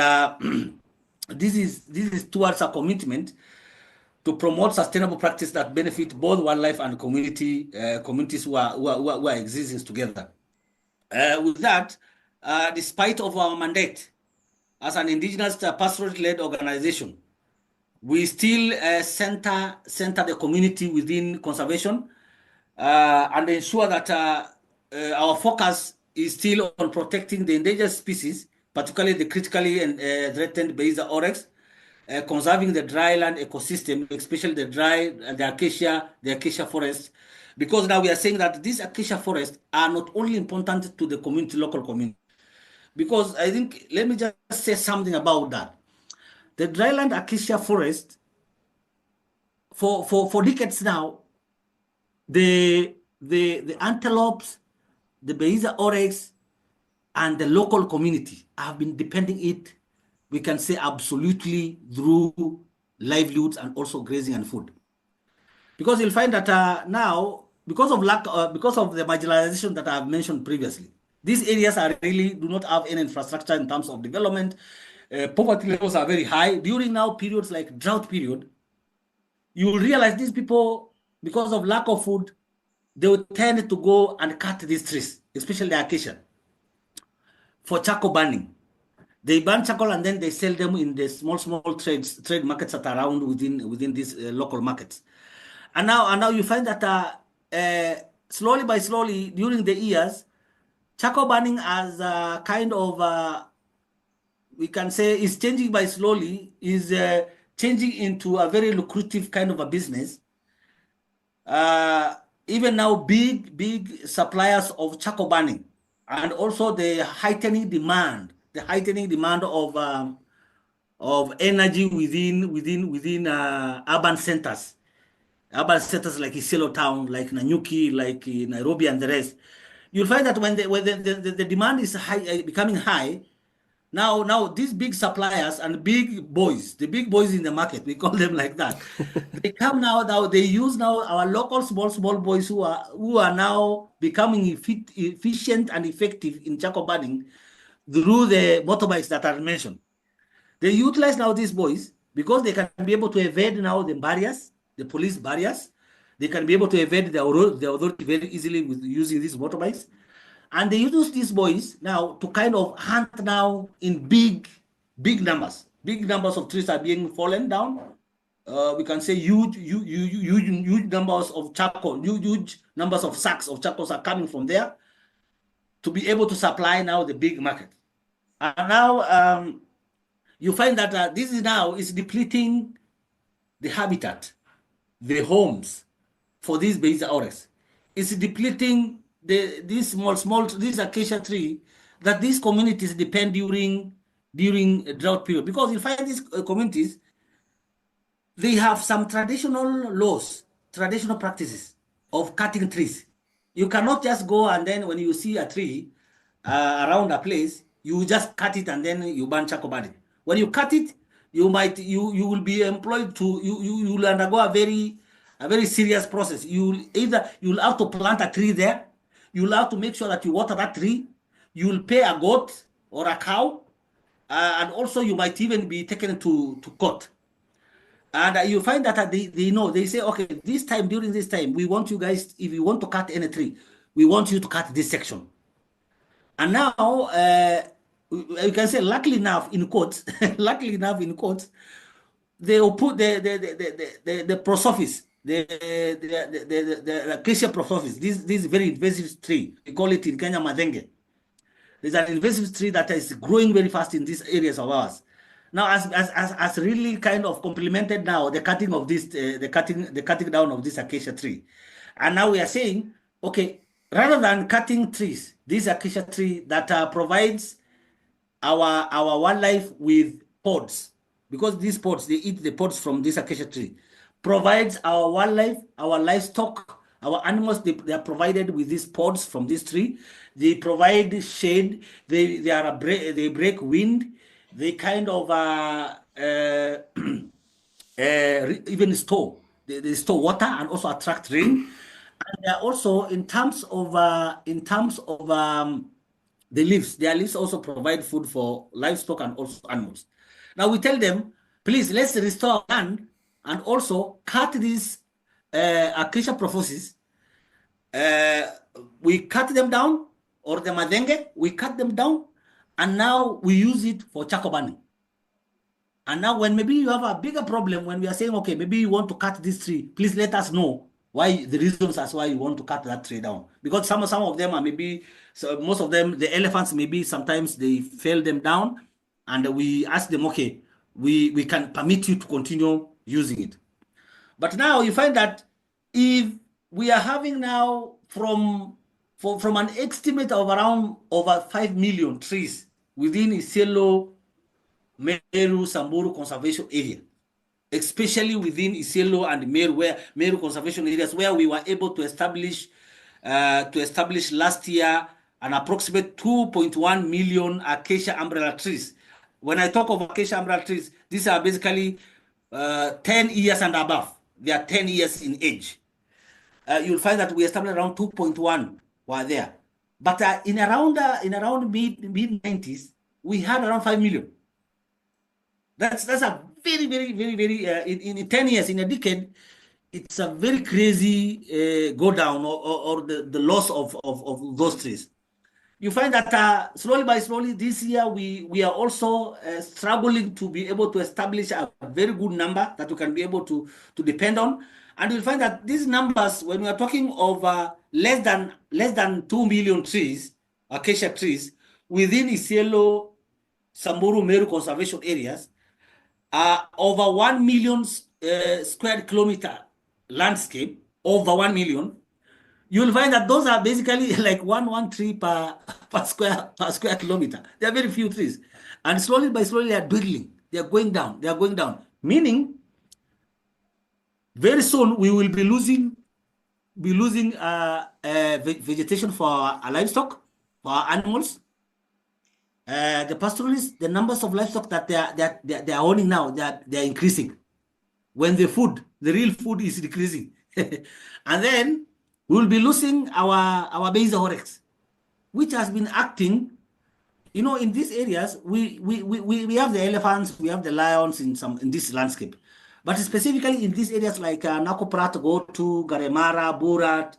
this is towards a commitment to promote sustainable practice that benefit both wildlife and communities who are existing together. With that, despite of our mandate as an indigenous pastoral-led organization, we still center the community within conservation and ensure that our focus is still on protecting the endangered species, particularly the critically threatened Beisa oryx, conserving the dryland ecosystem, especially the acacia forest, because now we are saying that these acacia forests are not only important to the local community, because I think, let me just say something about that. The dryland acacia forest, for decades now, the antelopes, the Beisa oryx, and the local community have been depending it, we can say, absolutely through livelihoods and also grazing and food. Because you'll find that now, because of the marginalization that I've mentioned previously, these areas do not have any infrastructure in terms of development. Poverty levels are very high. During now periods like drought period, you will realize these people, because of lack of food, they will tend to go and cut these trees, especially the acacia, for charcoal burning. They burn charcoal and then they sell them in the small trade markets that are around within these local markets. And now you find that slowly during the years, charcoal burning as a kind of we can say is changing by slowly, is changing into a very lucrative kind of a business. Even now, big suppliers of charcoal burning, and also the heightening demand of energy within urban centers like Isilo town, like Nanyuki, like Nairobi, and the rest. You'll find that when the demand is high, becoming high, now these big suppliers and the big boys in the market, we call them like that, they come now, they use now our local small boys who are now becoming efficient and effective in charcoal burning through the motorbikes that are mentioned. They utilize now these boys because they can be able to evade now the barriers, the police barriers. They can be able to evade the authority very easily with using these motorbikes. And they use these boys now to kind of hunt now in big numbers. Big numbers of trees are being fallen down. We can say huge numbers of charcoal, huge numbers of sacks of charcoal are coming from there to be able to supply now the big market. And now you find that this is depleting the habitat, the homes for these Beisa oryx. It's depleting this acacia tree that these communities depend during drought period, because you find these communities, they have some traditional laws, traditional practices of cutting trees. You cannot just go and then when you see a tree around a place, you just cut it and then you burn charcoal burning. When you cut it, you will be employed you will undergo a very serious process. You'll have to plant a tree there. You'll have to make sure that you water that tree. You'll pay a goat or a cow, and also you might even be taken to court. And you find that they say, okay, during this time, we want you guys, if you want to cut any tree, we want you to cut this section. And now, you can say, luckily enough, in quotes, they will put the prosopis, the acacia prosopis, this very invasive tree. We call it in Kenya madenge. There's an invasive tree that is growing very fast in these areas of ours. Now, as really kind of complemented now the cutting of this, the cutting down of this acacia tree, and now we are saying, okay, rather than cutting trees, this acacia tree that provides our wildlife with pods, because these pods, they eat the pods from this acacia tree, provides our wildlife, our livestock, our animals. They are provided with these pods from this tree. They provide shade. They break wind. They kind of even store. They store water and also attract rain. And they are also in terms of the leaves. Their leaves also provide food for livestock and also animals. Now we tell them, please let's restore land and also cut these acacia prophysis. Uh, we cut them down, or the madenge, we cut them down, and now we use it for charcoal burning. And now, when maybe you have a bigger problem, when we are saying, okay, maybe you want to cut this tree, please let us know why the reasons as why you want to cut that tree down. Because some of them are maybe, so most of them, the elephants maybe sometimes they fell them down, and we ask them, okay, we can permit you to continue using it. But now you find that if we are having now from an estimate of around over 5 million trees within Isiolo Meru Samburu Conservation Area, especially within Isiolo and Meru Conservation Areas, where we were able to establish last year an approximate 2.1 million acacia umbrella trees. When I talk of acacia umbrella trees, these are basically 10 years and above. They are 10 years in age. You'll find that we established around 2.1 were there. But in around mid 90s, we had around 5 million. That's a very, very, very, very in 10 years, in a decade, it's a very crazy go down or the loss of those trees. You find that slowly by slowly this year we are also struggling to be able to establish a very good number that we can be able to depend on. And you'll find that these numbers, when we are talking of less than 2 million trees, acacia trees, within Isiolo, Samburu, Meru conservation areas, over 1 million square kilometer landscape, over 1 million, you'll find that those are basically like one tree per square kilometer. There are very few trees. And slowly by slowly they are dwindling. They are going down. They are going down. Meaning, very soon we will be losing vegetation for our livestock, for our animals. The pastoralists, the numbers of livestock that they are owning now, they are increasing. When the real food is decreasing, and then we will be losing our Beisa Oryx, which has been acting. You know, in these areas, we have the elephants, we have the lions in this landscape, but specifically in these areas like Nakoprat, Gotu, Garemara, Burat,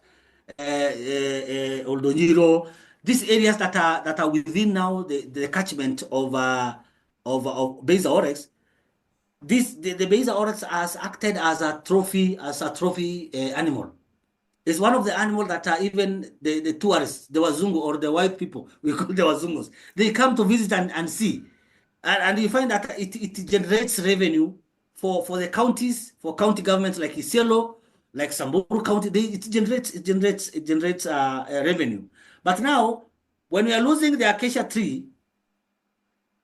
Oldonyiro, these areas that are within now the catchment of Beisa Oryx. The Beisa Oryx has acted as a trophy animal. It's one of the animals that are even the tourists, the Wazungu or the white people, we call the Wazungus. They come to visit and see. And you find that it generates revenue for the counties, for county governments like Isiolo, like Samburu County. It generates revenue. But now, when we are losing the acacia tree,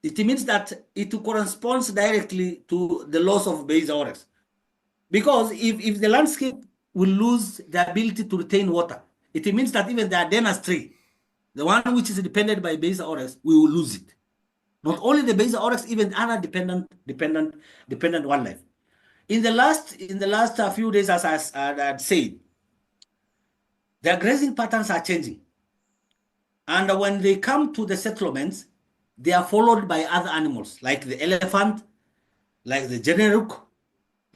it means that it corresponds directly to the loss of Beisa Oryx. Because if the landscape will lose the ability to retain water, it means that even the Adenas tree, the one which is dependent by Beisa Oryx, we will lose it. Not only the Beisa Oryx, even other dependent wildlife. In the last few days, as I had said, their grazing patterns are changing. And when they come to the settlements, they are followed by other animals, like the elephant, like the generuk,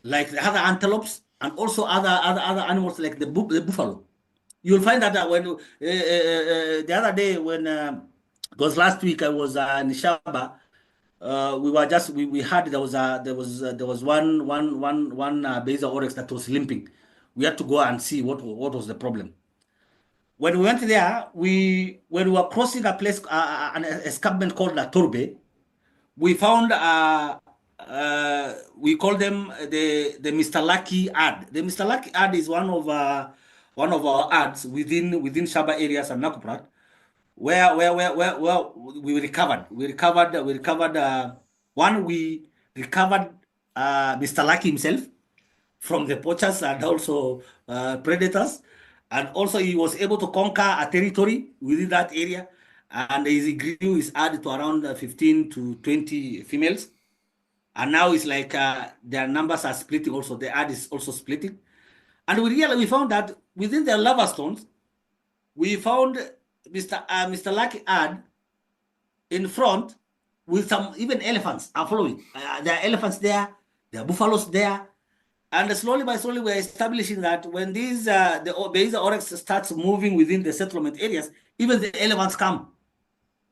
like the other antelopes, and also other animals like the buffalo. You'll find that when the other day, when it was last week, I was in Shaba. We heard there was one Beisa Oryx that was limping. We had to go and see what was the problem. When we went there, when we were crossing a place, an escarpment called La Turbe, we found we call them the Mr. Lucky ad. The Mr. Lucky ad is one of our ads within Shaba areas and Nakuprat, where we recovered. We recovered Mr. Lucky himself from the poachers and also predators. And also he was able to conquer a territory within that area. And his grew is added to around 15 to 20 females. And now it's like their numbers are splitting also. The ad is also splitting. And we found that within the lava stones, we found Mr. Lucky ad in front with some even elephants are following. There are elephants there, there are buffaloes there. And slowly by slowly, we're establishing that when these the Beisa Oryx starts moving within the settlement areas, even the elephants come.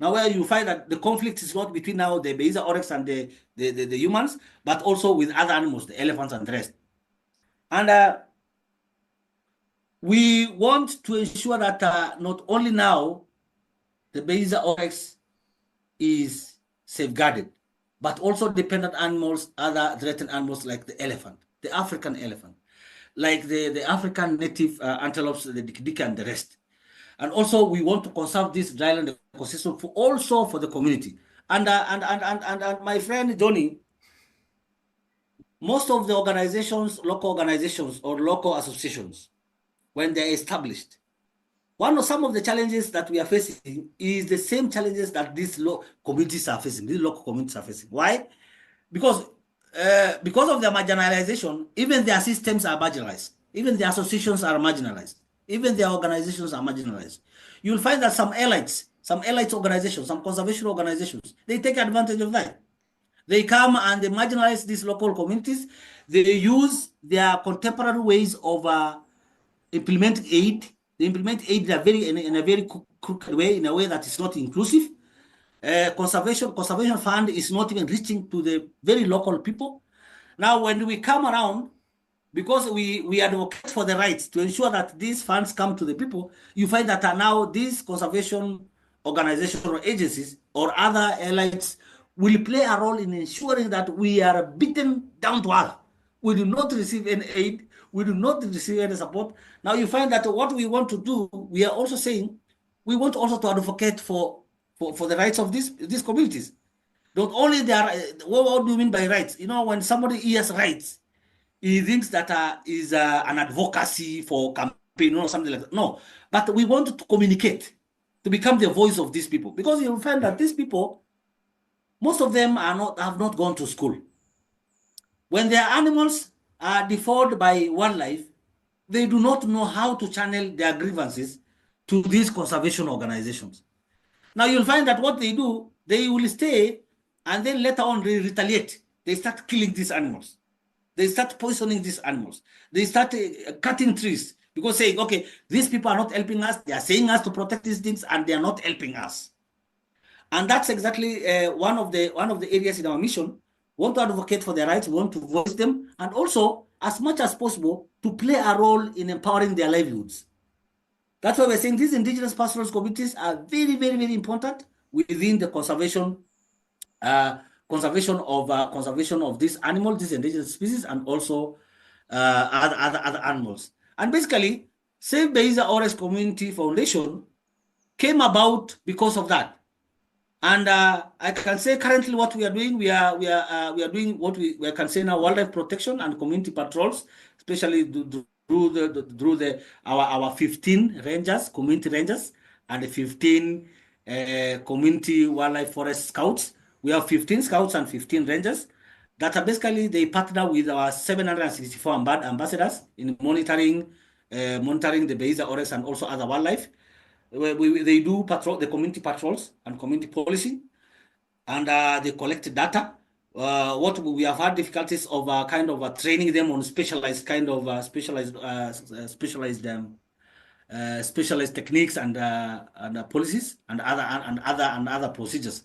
Now, where you find that the conflict is not between now the Beisa Oryx and the humans, but also with other animals, the elephants and the rest. And we want to ensure that not only now the Beisa Oryx is safeguarded, but also dependent animals, other threatened animals like the elephant, the African elephant, like the African native antelopes, the dikdika and the rest. And also we want to conserve this dryland ecosystem also for the community. And my friend Jonny, most of the organizations, local organizations or local associations, when they're established, some of the challenges that we are facing is the same challenges that these communities are facing, these local communities are facing. Why? Because of their marginalization, even their systems are marginalized, even their associations are marginalized, even their organizations are marginalized. You'll find that some elite organizations, some conservation organizations, they take advantage of that. They come and they marginalize these local communities. They use their contemporary ways of implementing aid. They implement aid in a very crooked way, in a way that is not inclusive. Conservation fund is not even reaching to the very local people. Now, when we come around, because we advocate for the rights to ensure that these funds come to the people, you find that now these conservation organizations or agencies or other elites will play a role in ensuring that we are beaten down to earth. We do not receive any aid. We do not receive any support. Now you find that what we want to do, we are also saying, we want also to advocate for the rights of these communities. Not only they are, what do you mean by rights? You know, when somebody hears rights, he thinks that is an advocacy for campaign or something like that. No, but we want to communicate, to become the voice of these people, because you'll find that these people, most of them have not gone to school. When their animals are defiled by wildlife, they do not know how to channel their grievances to these conservation organizations. Now you'll find that what they do, they will stay and then later on they retaliate. They start killing these animals. They start poisoning these animals. They start cutting trees because saying, okay, these people are not helping us. They are saying us to protect these things and they are not helping us. And that's exactly one of the areas in our mission. We want to advocate for their rights, we want to voice them, and also, as much as possible, to play a role in empowering their livelihoods. That's why we're saying these indigenous pastoralist communities are very, very, very important within the conservation of these animals, these indigenous species, and also other animals. And basically, Save Beisa Oryx Community Foundation came about because of that. And I can say currently what we are doing, we are doing what we can say now wildlife protection and community patrols, especially through our 15 rangers, community rangers, and the 15 community wildlife forest scouts. We have 15 scouts and 15 rangers that are basically, they partner with our 764 ambassadors in monitoring the Beisa Oryx and also other wildlife. They do the community patrols and community policing, and they collect data. What we have had difficulties of kind of training them on specialized techniques and policies and other procedures.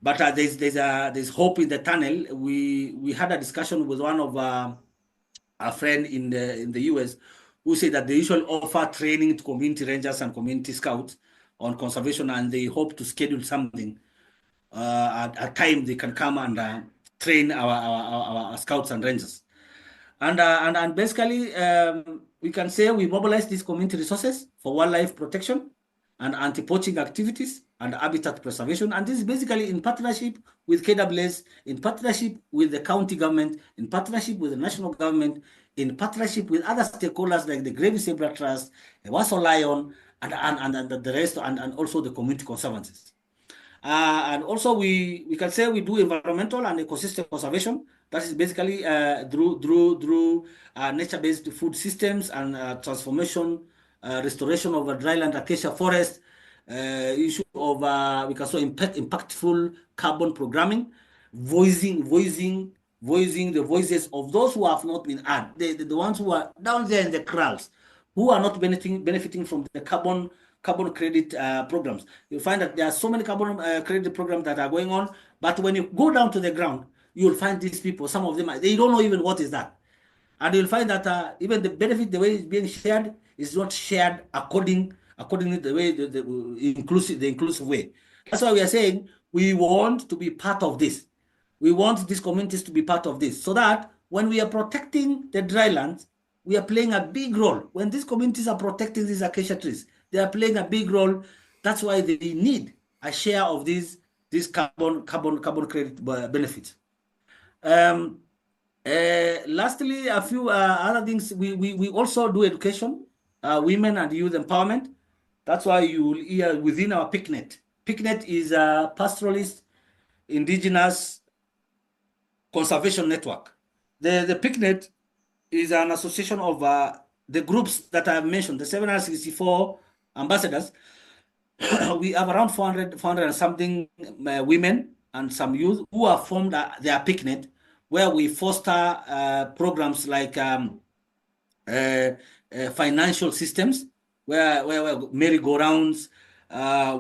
But there's hope in the tunnel. We had a discussion with one of our friend in the US who said that they usually offer training to community rangers and community scouts on conservation, and they hope to schedule something at a time they can come and train our scouts and rangers. And basically, we can say we mobilize these community resources for wildlife protection and anti-poaching activities and habitat preservation. And this is basically in partnership with KWS, in partnership with the county government, in partnership with the national government, in partnership with other stakeholders like the Gravy Zebra Trust, the Waso Lion, and the rest, and also the community conservancies. And also we can say we do environmental and ecosystem conservation. That is basically through nature-based food systems and transformation, restoration of a dryland acacia forest, issue of we can say impactful carbon programming, voicing the voices of those who have not been heard, the ones who are down there in the kraals, who are not benefiting from the carbon credit programs. You'll find that there are so many carbon credit programs that are going on, but when you go down to the ground, you'll find these people, some of them, they don't know even what is that. And you'll find that even the benefit, the way it's being shared, is not shared according to the way the inclusive way. That's why we are saying we want to be part of this. We want these communities to be part of this, so that when we are protecting the drylands, we are playing a big role. When these communities are protecting these acacia trees, they are playing a big role. That's why they need a share of these carbon credit benefits. Lastly, a few other things. We also do education, women and youth empowerment. That's why you will hear within our PICNET. PICNET is a pastoralist, indigenous conservation network. The PICNET is an association of the groups that I have mentioned, the 764 ambassadors. We have around 400 and something women and some youth who have formed their PICNET, where we foster programs like financial systems, where merry-go-rounds,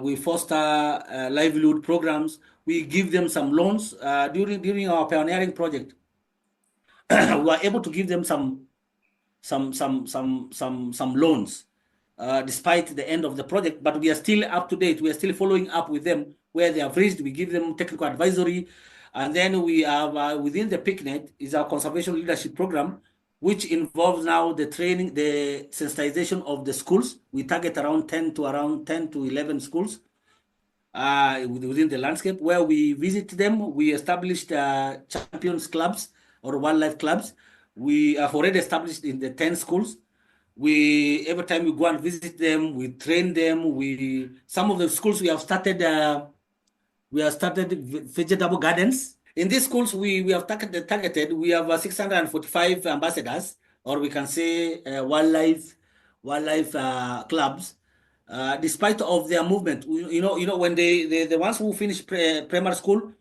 we foster livelihood programs. We give them some loans during our pioneering project. We were able to give them some loans despite the end of the project, but we are still up to date. We are still following up with them where they have reached. We give them technical advisory, and then we have within the PICNET is our conservation leadership program, which involves now the training, the sensitization of the schools. We target around 10 to 11 schools within the landscape, where we visit them. We established champions clubs or wildlife clubs. We have already established in the 10 schools. Every time we go and visit them, we train them. Some of the schools we have started vegetable gardens. In these schools, we have targeted. We have 645 ambassadors, or we can say wildlife clubs. Despite of their movement, when the ones who finish primary school,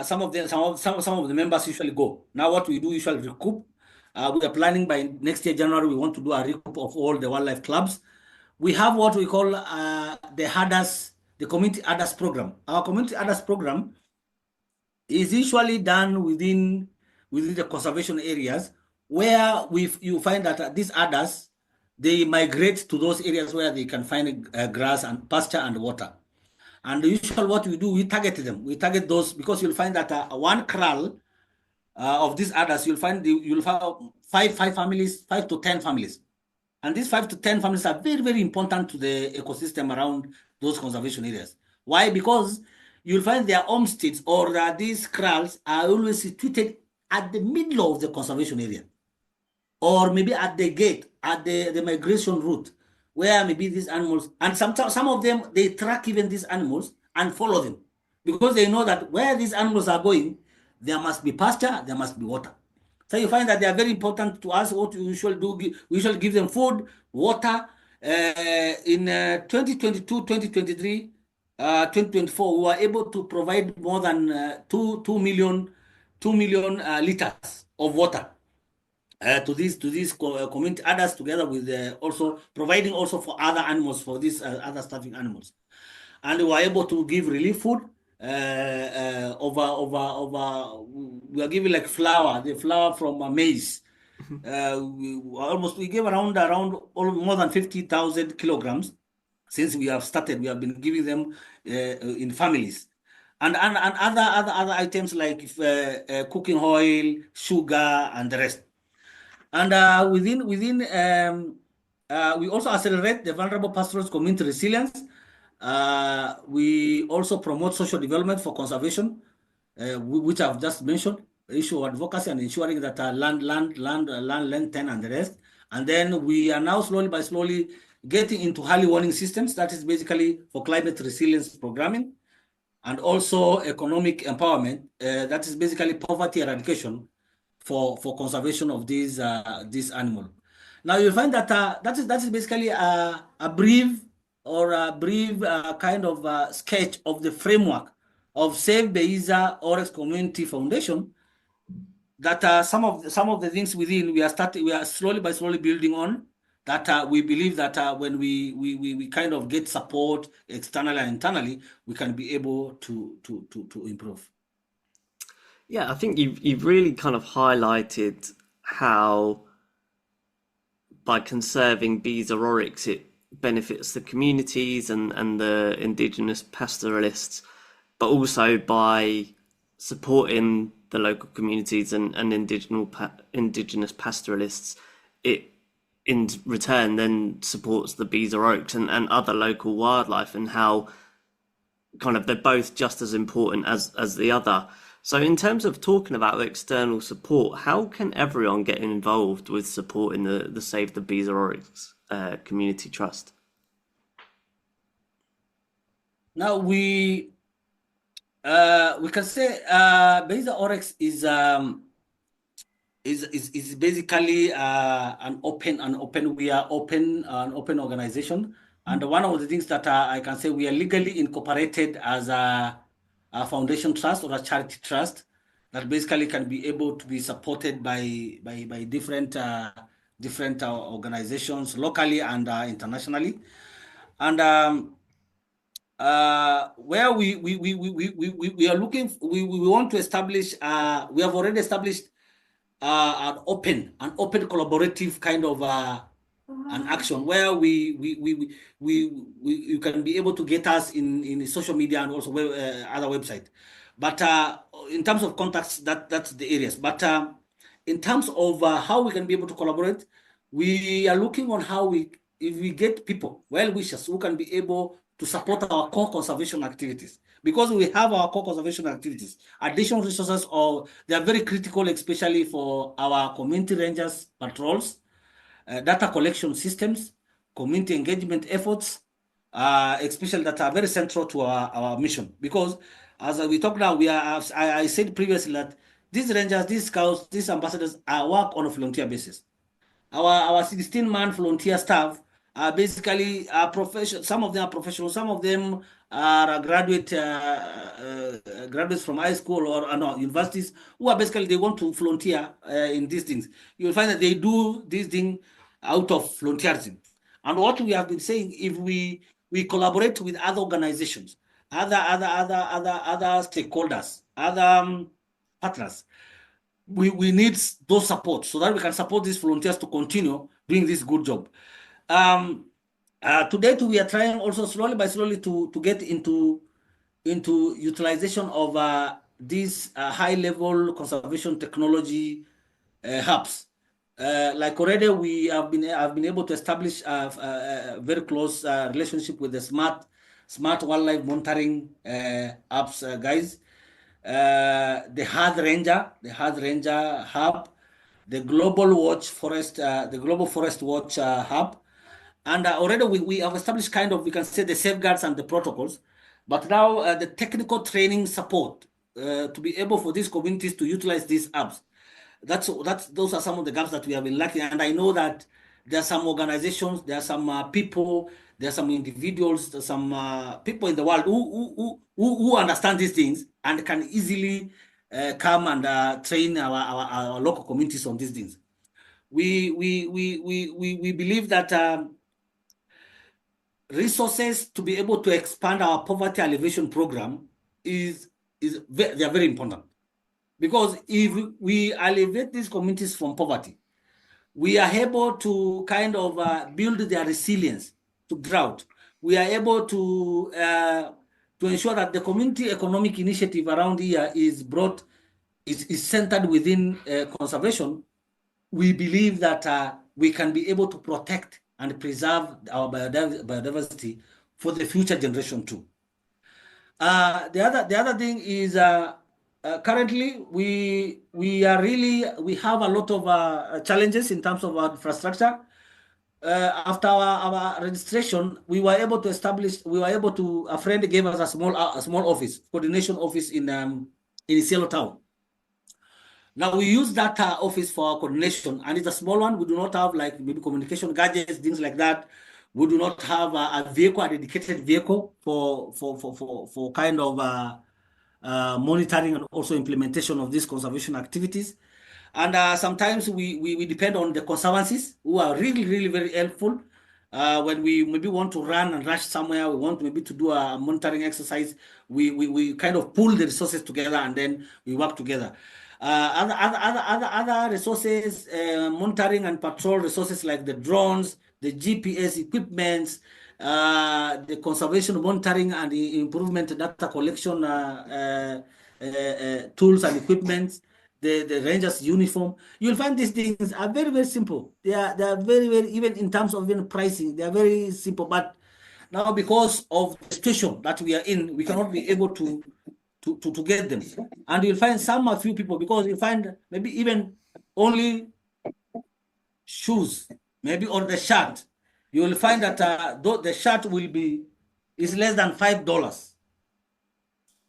some of the members usually go. Now, what we do usually recoup. We are planning by next year, January, we want to do a recoup of all the wildlife clubs. We have what we call the community herders program. Our community herders program is usually done within the conservation areas, where you find that these herders, they migrate to those areas where they can find grass and pasture and water. And usually what we do, we target them. We target those because you'll find that one kraal of these herders, you'll find five families, 5 to 10 families. And these 5 to 10 families are very, very important to the ecosystem around those conservation areas. Why? Because you'll find their homesteads or these kraals are always situated at the middle of the conservation area, or maybe at the gate, at the migration route, where maybe these animals, and some of them, they track even these animals and follow them, because they know that where these animals are going, there must be pasture, there must be water. So you find that they are very important to us. What we usually do, we usually give them food, water. In 2022, 2023, 2024, we were able to provide more than 2 million liters of water to these community others, together with also providing also for other animals, for these other starving animals. And we were able to give relief food. We are giving like the flour from maize. We gave around more than 50,000 kilograms since we have started. We have been giving them in families, and other items like cooking oil, sugar, and the rest. And we also accelerate the vulnerable pastoralist community resilience. We also promote social development for conservation, which I've just mentioned, issue of advocacy and ensuring that land length and the rest. And then we are now slowly getting into early warning systems. That is basically for climate resilience programming and also economic empowerment. That is basically poverty eradication for conservation of these animal. Now you'll find that that is basically a brief kind of sketch of the framework of Save Beisa Oryx Community Foundation. That some of the things within we are slowly building on. That we believe that when we kind of get support externally and internally, we can be able to improve. Yeah, I think you've really kind of highlighted how by conserving bees or oryx it benefits the communities and the indigenous pastoralists, but also by supporting the local communities and indigenous pastoralists, it in return then supports the bees or oryx and other local wildlife, and how kind of they're both just as important as the other. So in terms of talking about the external support, how can everyone get involved with supporting the Save the Bees or Oryx community trust? Now we can say Beisa Oryx is basically we are an open organization, and one of the things that I can say, we are legally incorporated as a foundation trust or a charity trust that basically can be able to be supported by different organizations locally and internationally, and where we are looking, we want to establish, we have already established an open collaborative kind of an action where you can be able to get us in social media and also other website. But in terms of contacts, that's the areas. But in terms of how we can be able to collaborate, we are looking on how if we get people, well wishers, who can be able to support our core conservation activities. Because we have our core conservation activities, additional resources, or they are very critical, especially for our community rangers patrols, data collection systems, community engagement efforts, especially that are very central to our mission. Because as we talk now, I said previously that these rangers, these scouts, these ambassadors work on a volunteer basis. Our 16-man volunteer staff are basically professional. Some of them are professional. Some of them are graduates from high school or no, universities, who are basically, they want to volunteer in these things. You'll find that they do these things out of volunteerism. And what we have been saying, if we collaborate with other organizations, other stakeholders, other partners, we need those support so that we can support these volunteers to continue doing this good job. To date, we are trying also slowly to get into utilization of these high-level conservation technology hubs. Like already, I've been able to establish a very close relationship with the smart wildlife monitoring apps guys. The Hard Ranger hub, the Global Forest Watch hub, and already we have established kind of, we can say, the safeguards and the protocols, but now the technical training support to be able for these communities to utilize these apps. Those are some of the gaps that we have been lacking, and I know that there are some organizations, there are some people, there are some individuals, there are some people in the world who understand these things and can easily come and train our local communities on these things. We believe that resources to be able to expand our poverty alleviation program they are very important, because if we alleviate these communities from poverty, we are able to kind of build their resilience to drought. We are able to ensure that the community economic initiative around here is centered within conservation. We believe that we can be able to protect and preserve our biodiversity for the future generation too. The other thing is currently we have a lot of challenges in terms of our infrastructure. After our registration, we were able to a friend gave us a small office, coordination office in Cielo Town. Now we use that office for coordination, and it's a small one. We do not have like maybe communication gadgets, things like that. We do not have a vehicle, a dedicated vehicle for kind of monitoring and also implementation of these conservation activities. And sometimes we depend on the conservancies who are really very helpful. When we maybe want to run and rush somewhere, we want maybe to do a monitoring exercise, we kind of pull the resources together and then we work together. Other resources, monitoring and patrol resources like the drones, the GPS equipments, the conservation monitoring and the improvement data collection tools and equipments, the rangers uniform. You'll find these things are very simple. They are very even in terms of even pricing, they are very simple. But now because of the situation that we are in, we cannot be able to get them. And you'll find a few people, because you find maybe even only shoes, maybe, or the shirt. You will find that the shirt is less than $5.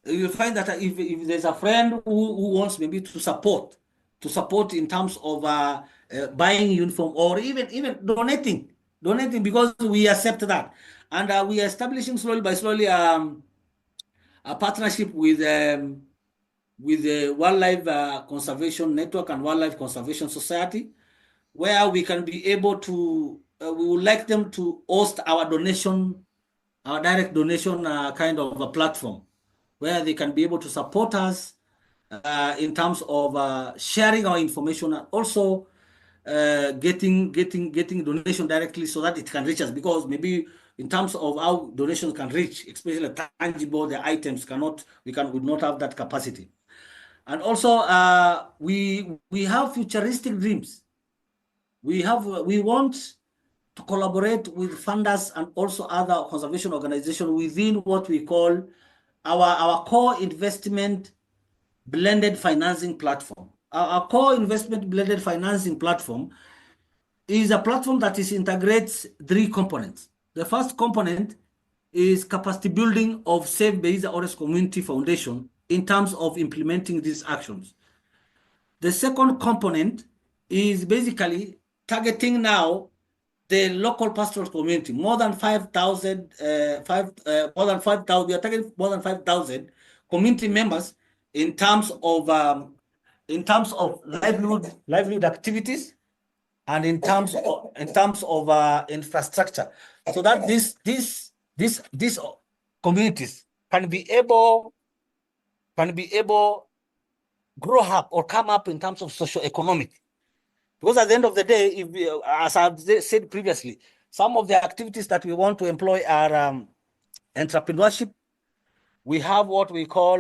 You'll find that if there's a friend who wants maybe to support in terms of buying uniform, or even donating, because we accept that. And we are establishing slowly a partnership with the Wildlife Conservation Network and Wildlife Conservation Society, where we can be able to, we would like them to host our direct donation kind of a platform, where they can be able to support us in terms of sharing our information, and also getting donation directly, so that it can reach us. Because maybe in terms of how donations can reach, especially tangible, the items we would not have that capacity. And also we have futuristic dreams. We want to collaborate with funders and also other conservation organizations within what we call our core investment blended financing platform. Our core investment blended financing platform is a platform that integrates three components. The first component is capacity building of Save Beisa Oryx Community Foundation in terms of implementing these actions. The second component is basically targeting now the local pastoral community. More than 5,000. We are targeting more than 5,000 community members in terms of livelihood activities, and in terms of infrastructure, so that these communities can be able grow up or come up in terms of socio-economic. Because at the end of the day, as I've said previously, some of the activities that we want to employ are entrepreneurship. We have what we call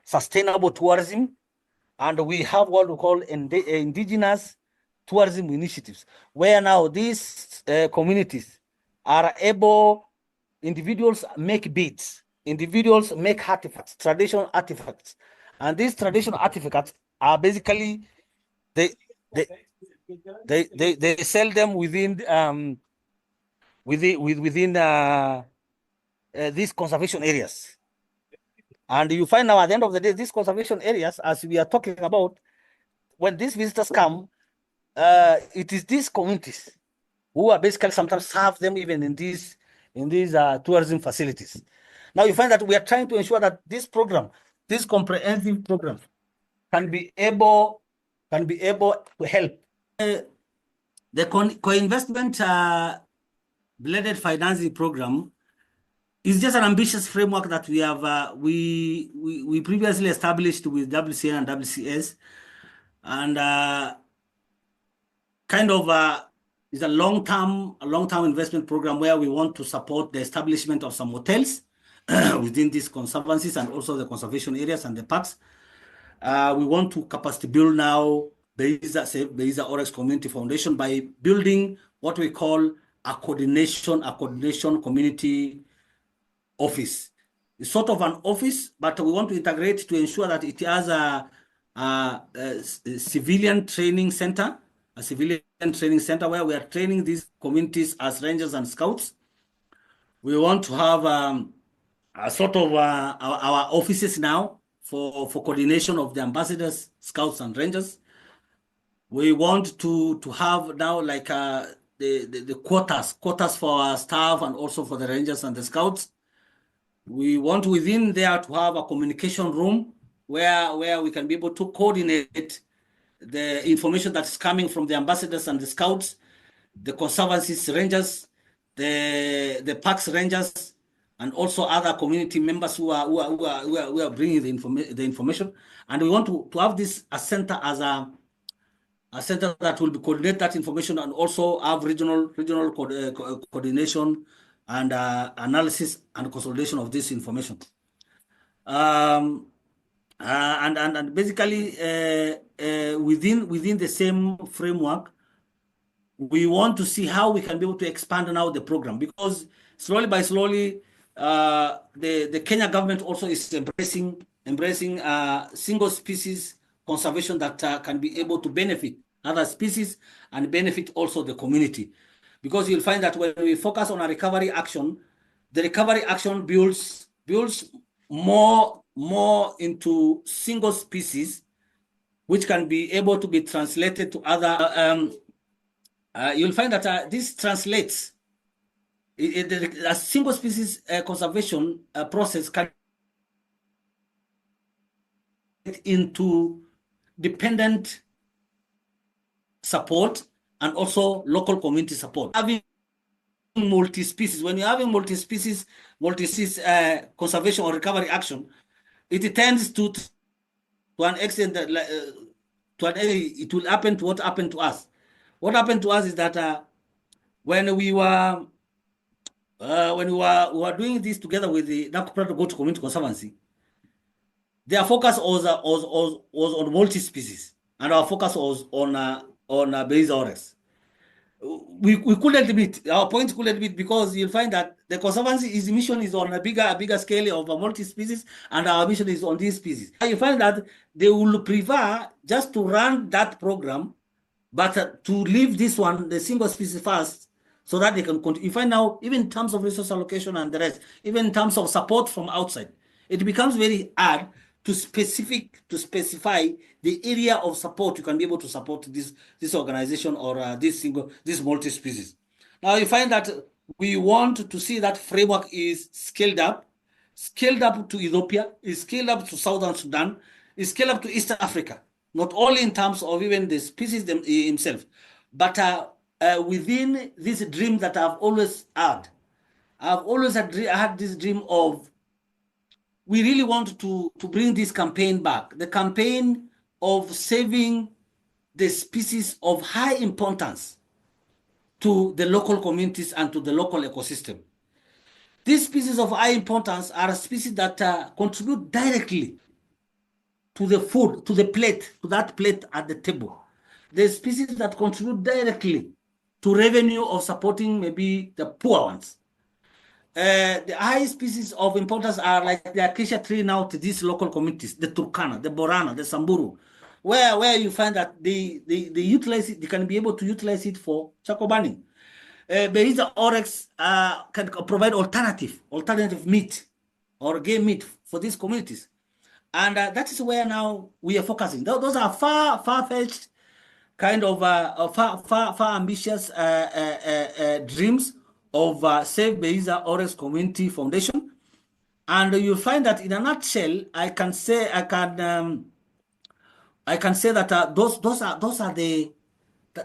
sustainable tourism, and we have what we call indigenous tourism initiatives, where now these communities are able, individuals make beads, individuals make artifacts, traditional artifacts, and these traditional artifacts are basically they sell them within these conservation areas. And you find now at the end of the day, these conservation areas, as we are talking about, when these visitors come, it is these communities who are basically sometimes serve them even in these tourism facilities. Now you find that we are trying to ensure that this comprehensive program, can be able to help. The co-investment blended financing program is just an ambitious framework that we have we previously established with WCN and WCS, and kind of is a long-term investment program where we want to support the establishment of some hotels within these conservancies and also the conservation areas and the parks. We want to capacity build now Beisa Oryx Community Foundation by building what we call a coordination community office. It's sort of an office, but we want to integrate to ensure that it has a civilian training center, where we are training these communities as rangers and scouts. We want to have a sort of our offices now for coordination of the ambassadors, scouts, and rangers. We want to have now like the quotas for our staff and also for the rangers and the scouts. We want within there to have a communication room where we can be able to coordinate the information that's coming from the ambassadors and the scouts, the conservancies rangers, the parks rangers, and also other community members who are bringing the information. And we want to have this a center as a center that will coordinate that information and also have regional coordination and analysis and consolidation of this information. And basically within the same framework, we want to see how we can be able to expand now the program, because slowly by slowly the Kenya government also is embracing single species conservation that can be able to benefit other species and benefit also the community. Because you'll find that when we focus on a recovery action, the recovery action builds more into single species, which can be able to be translated to other. You'll find that this translates a single species conservation process can get into dependent support and also local community support. Having multi-species, when you're having multi-species conservation or recovery action, it tends to an extent that it will happen to what happened to us. What happened to us is that when we were doing this together with the Nakuprato Goat Community Conservancy, their focus was on multi-species, and our focus was on Beisa Oryx. We couldn't meet. Our point couldn't meet because you'll find that the conservancy, his mission is on a bigger scale of a multi-species, and our mission is on these species. You find that they will prefer just to run that program, but to leave this one, the single species first, so that they can continue. You find now, even in terms of resource allocation and the rest, even in terms of support from outside, it becomes very hard to specify the area of support you can be able to support this organization or this multi-species. Now you find that we want to see that framework is scaled up to Ethiopia, is scaled up to Southern Sudan, is scaled up to East Africa, not only in terms of even the species himself, but within this dream that I've always had. I've always had this dream of, we really want to bring this campaign back, the campaign of saving the species of high importance to the local communities and to the local ecosystem. These species of high importance are species that contribute directly to the food, to that plate at the table. The species that contribute directly to revenue of supporting maybe the poor ones. The high species of importance are like the acacia tree now to these local communities, the Turkana, the Borana, the Samburu, where you find that they utilize it, they can be able to utilize it for charcoal burning. Beisa Oryx can provide alternative meat or game meat for these communities. And that is where now we are focusing. Those are far-fetched, kind of far ambitious dreams of Save Beisa Oryx Community Foundation. And you'll find that in a nutshell, I can say that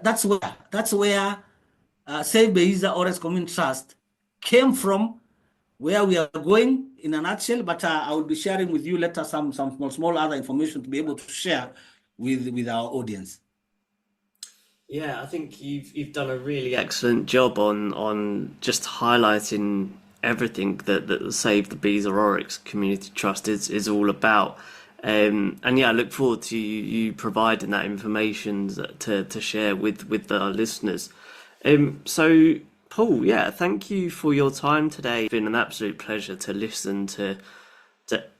that's where Save Beisa Oryx Community Trust came from, where we are going in a nutshell. But I will be sharing with you later some small other information to be able to share with our audience. Yeah, I think you've done a really excellent job on just highlighting everything that the Save the Beisa Oryx Community Trust is all about. And yeah, I look forward to you providing that information to share with our listeners. So, Paul, yeah, thank you for your time today. It's been an absolute pleasure to listen to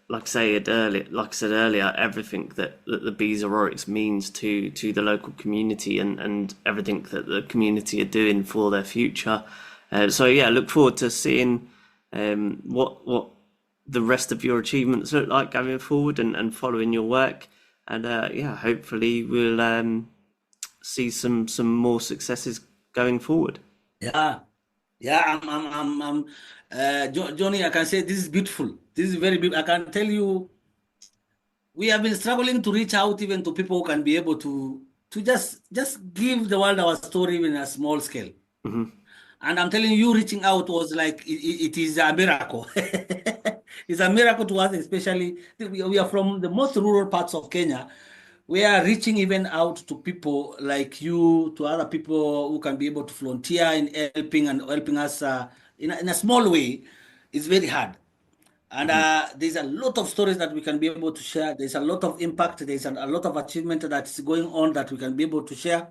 like I said earlier, everything that the Beisa Oryx means to the local community and everything that the community are doing for their future. So yeah, look forward to seeing what the rest of your achievements look like going forward and following your work. And yeah, hopefully we'll see some more successes going forward. Yeah, yeah. Johnny, I can say this is beautiful. This is very beautiful. I can tell you, we have been struggling to reach out even to people who can be able to just give the world our story in a small scale. Hmm. And I'm telling you, reaching out was like it is a miracle. It's a miracle to us, especially we are from the most rural parts of Kenya. We are reaching even out to people like you, to other people who can be able to volunteer in helping us in a small way. It's very hard. And Hmm. there's a lot of stories that we can be able to share. There's a lot of impact. There's a lot of achievement that's going on that we can be able to share.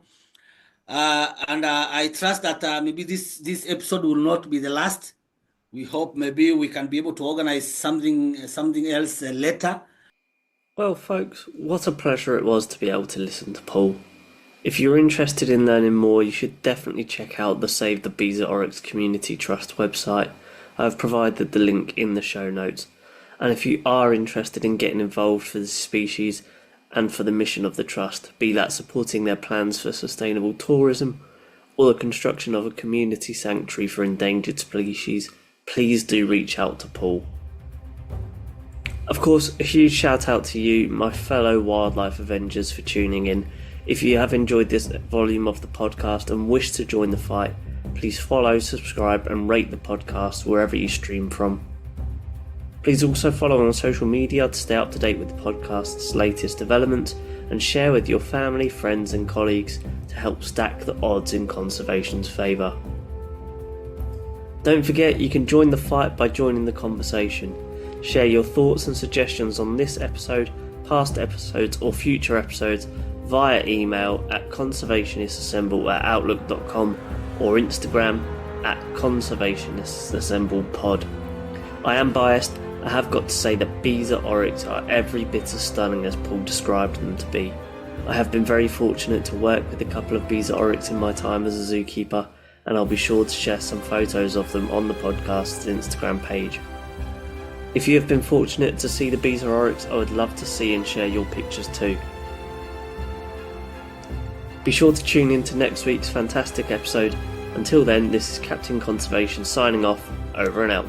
And I trust that maybe this episode will not be the last. We hope maybe we can be able to organize something else later. Well, folks, what a pleasure it was to be able to listen to Paul. If you're interested in learning more, you should definitely check out the Save the Beisa Oryx Community Trust website. I've provided the link in the show notes. And if you are interested in getting involved for this species and for the mission of the Trust, be that supporting their plans for sustainable tourism or the construction of a community sanctuary for endangered species, please do reach out to Paul. Of course, a huge shout out to you, my fellow wildlife avengers, for tuning in. If you have enjoyed this volume of the podcast and wish to join the fight, please follow, subscribe and rate the podcast wherever you stream from. Please also follow on social media to stay up to date with the podcast's latest developments and share with your family, friends and colleagues to help stack the odds in conservation's favour. Don't forget you can join the fight by joining the conversation. Share your thoughts and suggestions on this episode, past episodes or future episodes via email at conservationists@outlook.com or Instagram at conservationists@assemblepod. I am biased. I have got to say that Beisa Oryx are every bit as stunning as Paul described them to be. I have been very fortunate to work with a couple of Beisa Oryx in my time as a zookeeper, and I'll be sure to share some photos of them on the podcast's Instagram page. If you have been fortunate to see the Beisa Oryx, I would love to see and share your pictures too. Be sure to tune in to next week's fantastic episode. Until then, this is Captain Conservation signing off, over and out.